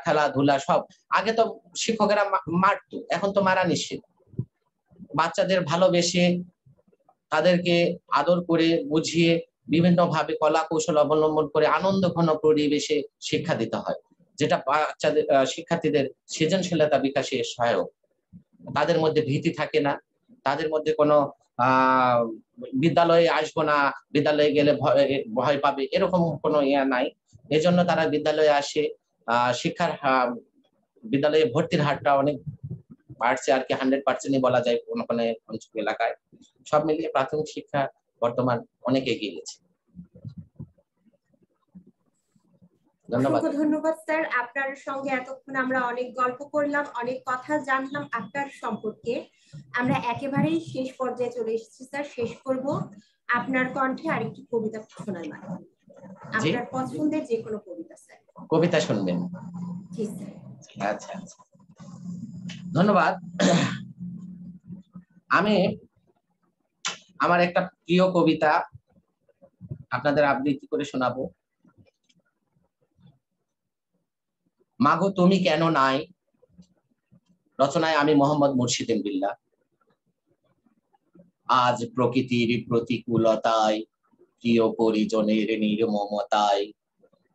খেলাধুলা সব। আগে তো শিক্ষকেরা মারতো, এখন তো মারা নিষেধ। বাচ্চাদের ভালোবেসে তাদেরকে আদর করে বুঝিয়ে বিভিন্ন ভাবে কলা কৌশল অবলম্বন করে আনন্দ ঘন পরিবেশে শিক্ষা দিতে হয়, যেটা বাচ্চাদের, শিক্ষার্থীদের সৃজনশীলতা বিকাশে সহায়ক। তাদের মধ্যে ভীতি থাকে না, তাদের মধ্যে কোনো বিদ্যালয়ে আসবো না, বিদ্যালয়ে গেলে ভয় পাবে, এরকম কোনো ইয়া নাই। এজন্য তারা বিদ্যালয়ে আসে। শিক্ষার বিদ্যালয়ে ভর্তির হারটা অনেক বাড়ছে আর কি, 100%ই বলা যায় কোনো কোনো অঞ্চল এলাকায়। সব মিলিয়ে প্রাথমিক শিক্ষা বর্তমান অনেক এগিয়ে গেছে। ধন্যবাদ। ধন্যবাদ স্যার। আপনার সঙ্গে এতক্ষণ আমরা অনেক গল্প করলাম, অনেক কথা জানলাম আপনার সম্পর্কে। আমরা একেবারেই শেষ পর্যায়ে চলে এসেছি স্যার। শেষ করব আপনার কণ্ঠে আরেকটি কবিতা শোনার মাধ্যমে। আপনার পছন্দের যে কোনো কবিতা স্যার। কবিতা শুনবেন? জি স্যার। আচ্ছা আচ্ছা, ধন্যবাদ। আমি আমার একটা প্রিয় কবিতা আপনাদের আবৃত্তি করে শোনাবো। মাগো তুমি কেন নাই, রচনায় আমি মোহাম্মদ মুর্শিদিন বিল্লাহ। আজ প্রকৃতির প্রতিকূলতায়, প্রিয় পরিজনের নির্মমতায়,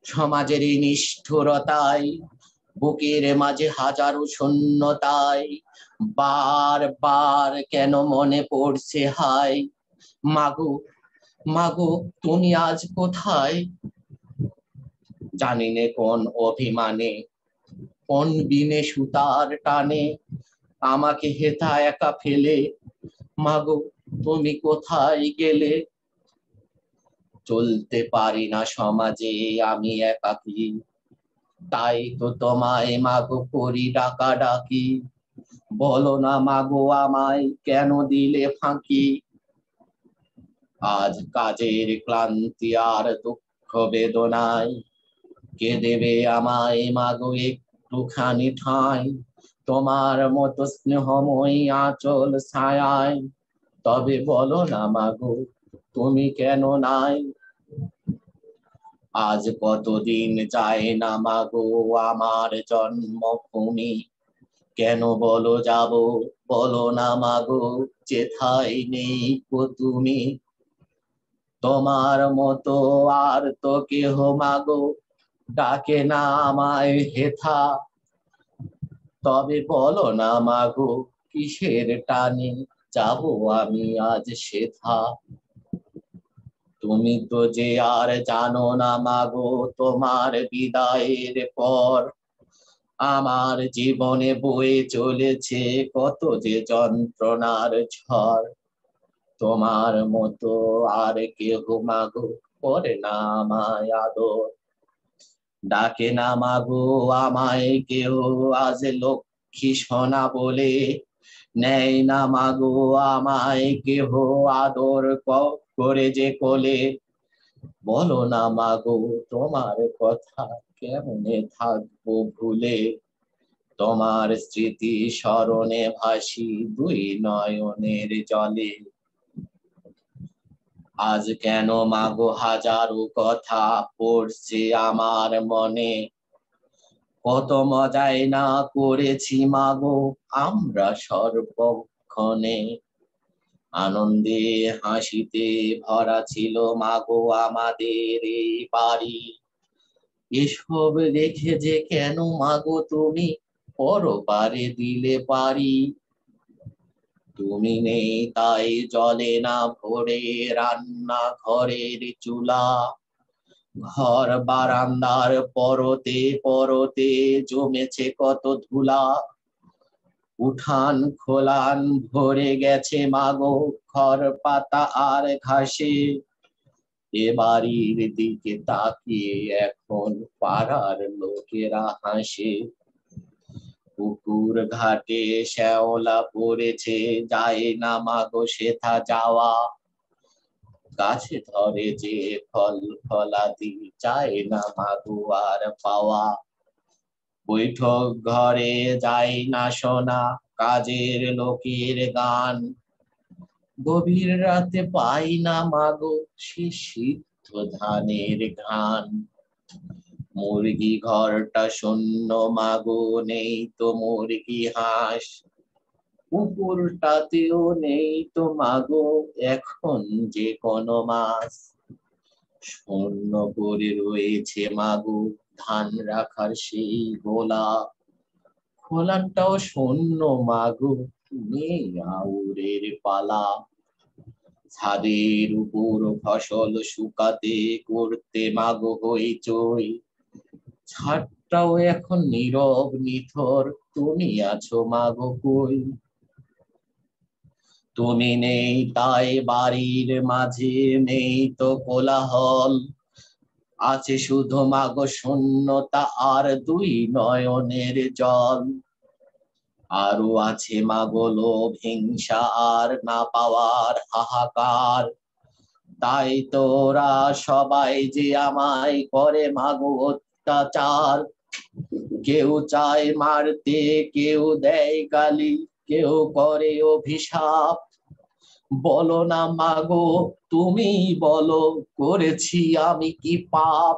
সমাজের নিষ্ঠুরতায়, বুকের মাঝে হাজারো শূন্যতায় বারবার কেন মনে পড়ছে হায়, মাগো মাগো তুমি আজ কোথায়? জানি নে কোন অভিমানে, কোন বিনে সুতার টানে আমাকে হেথা একা ফেলে, মাগো তুমি কোথায় গেলে? চলতে পারি না সমাজে আমি একাকী, তাই তো তোমায় মাগো করি ডাকাডাকি। বলো না মাগো আমায় কেন দিলে ফাঁকি? আজ কাজের ক্লান্তি আর দুঃখ বেদনায় কে দেবে আমায় মাগো একটুখানি ঠাঁই? তোমার মতো স্নেহময়ী আঁচল ছায়ায়, তবে বলো না মাগো তুমি কেন নাই? আজ কতদিন যায় না মাগো আমার জন্মভূমি, কেন বলো যাব? বলো না মাগো যেথায় নেই গো তুমি। তোমার মতো আর তো কেহ মাগো ডাকে না আমায় হেথা, তবে বলো না মাগো কিসের টানে যাব আমি আজ সেথা? তুমি তো যে আর জানো না মাগো তোমার বিদায়ের পর আমার জীবনে বয়ে চলেছে কত যে যন্ত্রণার ঝড়। তোমার মতো আর কেহ মাগো করে না আমায় আদর, ডাকে না মাগো আমায় কেহ আজ লক্ষ্মী সোনা বলে, নেয় না মাগো আমায় কেহ আদর করে যে কোলে। বলো না মাগো তোমার কথা কেমনে থাকবো ভুলে, তোমার স্মৃতি স্মরণে ভাসি দুই নয়নের জলে। আজ কেন মাগো হাজারো কথা পড়ছে আমার মনে, কত মজাই না করেছি মাগো আমরা সর্বক্ষণে। আনন্দে হাসিতে ভরা ছিল মাগো আমাদের এই বাড়ি, এসব রেখে যে কেন মাগো তুমি পরপারে দিলে পারি? তুমি নেই তাই জ্বলে না ভোরে রান্না ঘরের চুলা, ঘর বারান্দার পরতে পরতে জমেছে কত ধুলা। উঠান খোলান ভরে গেছে মাগো খড় পাতা আর ঘাসে, এ বাড়ির দিকে তাকিয়ে এখন পাড়ার লোকেরা হাসে। পুকুর ঘাটে শ্যাওলা পড়েছে যায় না মাগো সেথা যাওয়া, গাছে ধরে যে ফল ফলাদি চায় না মাগো আর পাওয়া। বৈঠক ঘরে যায় না শোনা কাজের লোকের গান, গভীর রাতে পাই না মাগো সে সিদ্ধ ধানের ঘ্রাণ। মুরগি ঘরটা শূন্য মাগো নেই তো মুরগি হাঁস, পুকুরটাতেও নেই তো মাগো এখন যে কোনো মাছ। শূন্য করে রয়েছে মাগো ধান রাখার সেই গোলা, খোলানটাও শূন্য মাগো নেই আউরের পালা। ছাদের উপর ফসল শুকাতে করতে মাগো হইচই, ছাদটাও এখন নীরব নিথর তুমি আছো মাগো কই? তুমি নেই তাই বাড়ির মাঝে নেই তো কোলাহল, আছে শুধু মাগো শূন্যতা আর দুই নয়নের জল। আরো আছে মাগো লোভ হিংসা আর না পাওয়ার হাহাকার, তাই তোরা সবাই যে আমায় করে মাগো অত্যাচার। কেউ চায় মারতে কেউ দেয় গালি কেউ করে অভিশাপ, বলো না মাগো তুমি বলো করেছি আমি কি পাপ?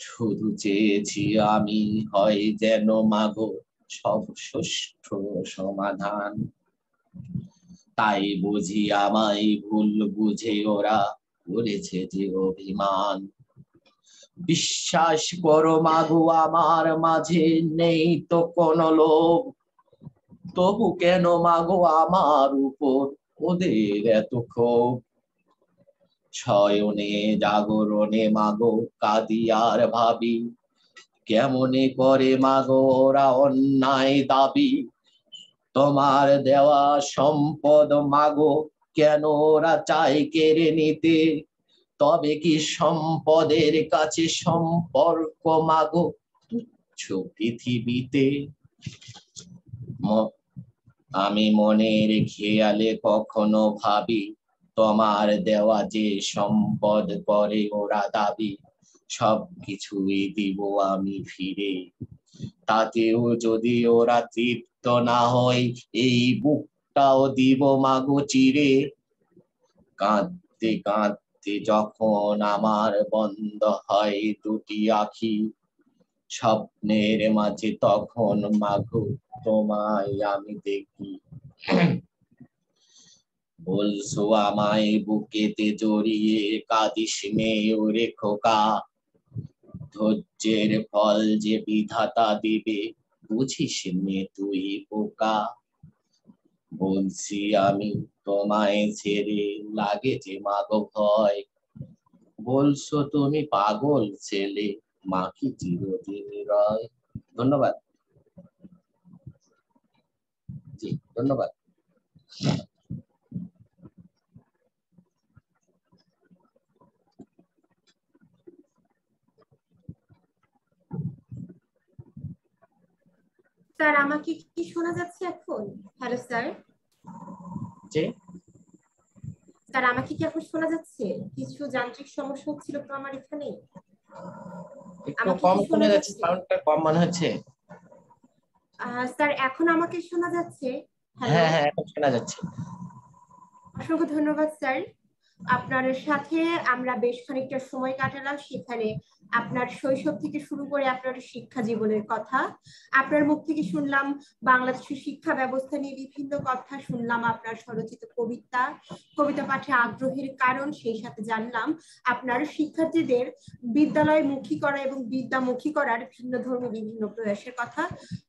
শুধু চেয়েছি আমি হয় যেন মাগো সব সুষ্ঠু সমাধান, তাই বুঝি আমায় ভুল বুঝে ওরা করেছে যে অভিমান। বিশ্বাস করো মাগো আমার মাঝে নেই তো কোনো লোভ, তবু কেন মাগো আমার উপর ওদের এত ক্ষোভ। শয়নে জাগরণে মাগো কাঁদি আর ভাবি, কেমনে করে মাগো ওরা অন্যায় দাবি। তোমার দেওয়া সম্পদ মাগো কেন ওরা চায় কেড়ে নিতে, তবে কি সম্পদের কাছে সম্পর্ক মাগো তুচ্ছ পৃথিবীতে। আমি মনের খেয়ালে কখনো ভাবি, তোমার দেওয়া যে সম্পদ করে ওরা দাবি, সবকিছুই দিব আমি ফিরে। তাতেও যদি ওরা তৃপ্ত না হয়, এই বুকটাও দিব মাগো চিরে। কাঁদতে কাঁদতে যখন আমার বন্ধ হয় দুটি আখি, স্বপ্নের মাঝে তখন মাগো তোমায় আমি দেখি। বলছো আমায় বুকেতে জড়িয়ে কাঁদিস নে ওরে খোকা, ধৈর্যের ফল যে বিধাতা দিবে বুঝিস নে তুই বোকা। বলছি আমি তোমায় ছেড়ে লাগে যে মাগো ভয়, বলছো তুমি পাগল ছেলে মা কি চিরদিন রয়। ধন্যবাদ। জি ধন্যবাদ। স্যার আমাকে কি শোনা যাচ্ছে এখন? Hello sir. জি স্যার আমাকে কি এখন শোনা যাচ্ছে? কিছু যান্ত্রিক সমস্যা হচ্ছিল তো আমার এখানে। একটু কম শোনা যাচ্ছে, সাউন্ডটা কম মনে হচ্ছে। স্যার এখন আমাকে শোনা যাচ্ছে? হ্যাঁ হ্যাঁ এখন শোনা যাচ্ছে। অসংখ্য ধন্যবাদ স্যার। আপনার সাথে আমরা বেশ খানিকটা সময় কাটালাম, সেখানে আপনার শৈশব থেকে শুরু করে আপনার শিক্ষা জীবনের কথা, আপনার মুখ থেকে শুনলাম বাংলাদেশের শিক্ষা ব্যবস্থা নিয়ে বিভিন্ন কথা শুনলাম, আপনার স্বরচিত কবিতা পাঠে আগ্রহের কারণ, সেই সাথে জানলাম আপনার শিক্ষার্থীদের বিদ্যালয়মুখী করা এবং বিদ্যামুখী করার ভিন্ন ধর্মী বিভিন্ন প্রয়াসের কথা।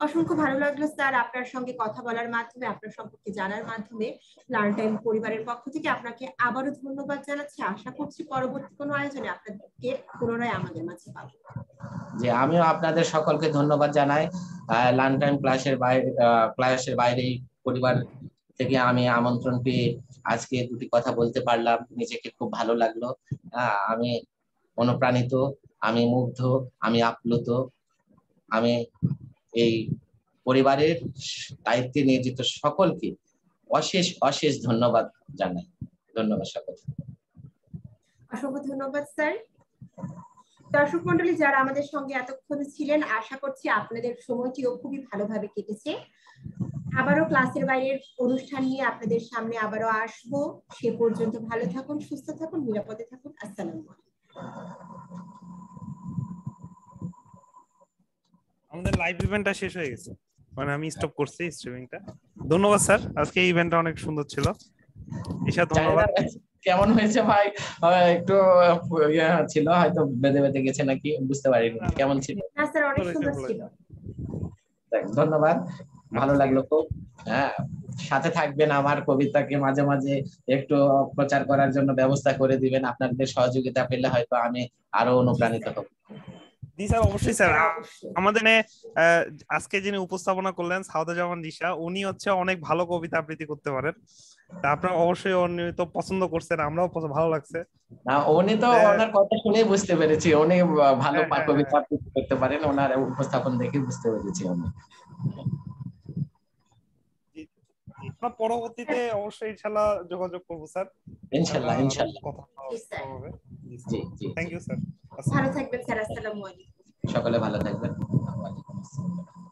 অসংখ্য ভালো লাগলো স্যার আপনার সঙ্গে কথা বলার মাধ্যমে, আপনার সম্পর্কে জানার মাধ্যমে। লার্ন টাইম পরিবারের পক্ষ থেকে আপনাকে আবারও ধন্যবাদ জানাচ্ছি। আশা করছি পরবর্তী কোনো আয়োজনে আপনাদেরকে পুনরায় আমাদের মাঝে পাবো। যে আমিও আপনাদের সকলকে ধন্যবাদ জানাই। লার্ন টাইম ক্লাসের বাইরে পরিবার থেকে আমি আমন্ত্রণ পেয়ে আজকে দুটি কথা বলতে পারলাম, নিজেকে খুব ভালো লাগলো। আমি অনুপ্রাণিত, আমি মুগ্ধ, আমি আপ্লুত। আমি এই পরিবারের দায়িত্বে নিয়োজিত সকলকে অশেষ অশেষ ধন্যবাদ জানাই। ধন্যবাদ সকলকে। অসংখ্য ধন্যবাদ স্যার। দর্শক মন্ডলী যারা আমাদের সঙ্গে এতক্ষণ ছিলেন, আশা করছি আপনাদের সময়টিও খুবই ভালোভাবে কেটেছে। আবারও ক্লাসের বাইরের অনুষ্ঠান নিয়ে আপনাদের সামনে আবারও আসবো। সে পর্যন্ত ভালো থাকুন, সুস্থ থাকুন, নিরাপদে থাকুন। আসসালামু আলাইকুম। আমাদের লাইভ ইভেন্টটা শেষ হয়ে গেছে, মানে আমি স্টপ করছি স্ট্রিমিংটা। ধন্যবাদ স্যার, আজকে এই ইভেন্টটা অনেক সুন্দর ছিল। ঈশা ধন্যবাদ। কেমন হয়েছে ভাই? একটু ছিল হয়তো বেঁধে বেঁধে গেছে নাকি বুঝতে পারিনি, কেমন ছিল? না স্যার অনেক সুন্দর ছিল। ধন্যবাদ, ভালো লাগলো খুব। হ্যাঁ সাথে থাকবেন, আমার কবিতাকে মাঝে মাঝে একটু প্রচার করার জন্য ব্যবস্থা করে দিবেন। আপনাদের সহযোগিতা পেলে হয়তো আমি আরো অনুপ্রাণিত হব। জি স্যার অবশ্যই স্যার। আমাদের আজকে যিনি উপস্থাপনা করলেন সাউদাজ্জামান দিশা, উনি হচ্ছে অনেক ভালো কবিতা আবৃত্তি করতে পারেন। তা আপনারা অবশ্যই উনি তো পছন্দ করছেন, আমরাও ভালো লাগছে। না উনি তো ওনার কথা শুনেই বুঝতে পেরেছি উনি ভালো কবিতা আবৃত্তি করতে পারেন, ওনার উপস্থাপন দেখে বুঝতে পেরেছি আমি। পরবর্তীতে অবশ্যই ইনশাআল্লাহ যোগাযোগ করব স্যার। ইনশাআল্লাহ ইনশাআল্লাহ। জি জি থ্যাংক ইউ স্যার। ভালো থাকবেন স্যার। আসসালামু আলাইকুম। সকলে ভালো থাকবেন। ওয়া আলাইকুম আসসালাম।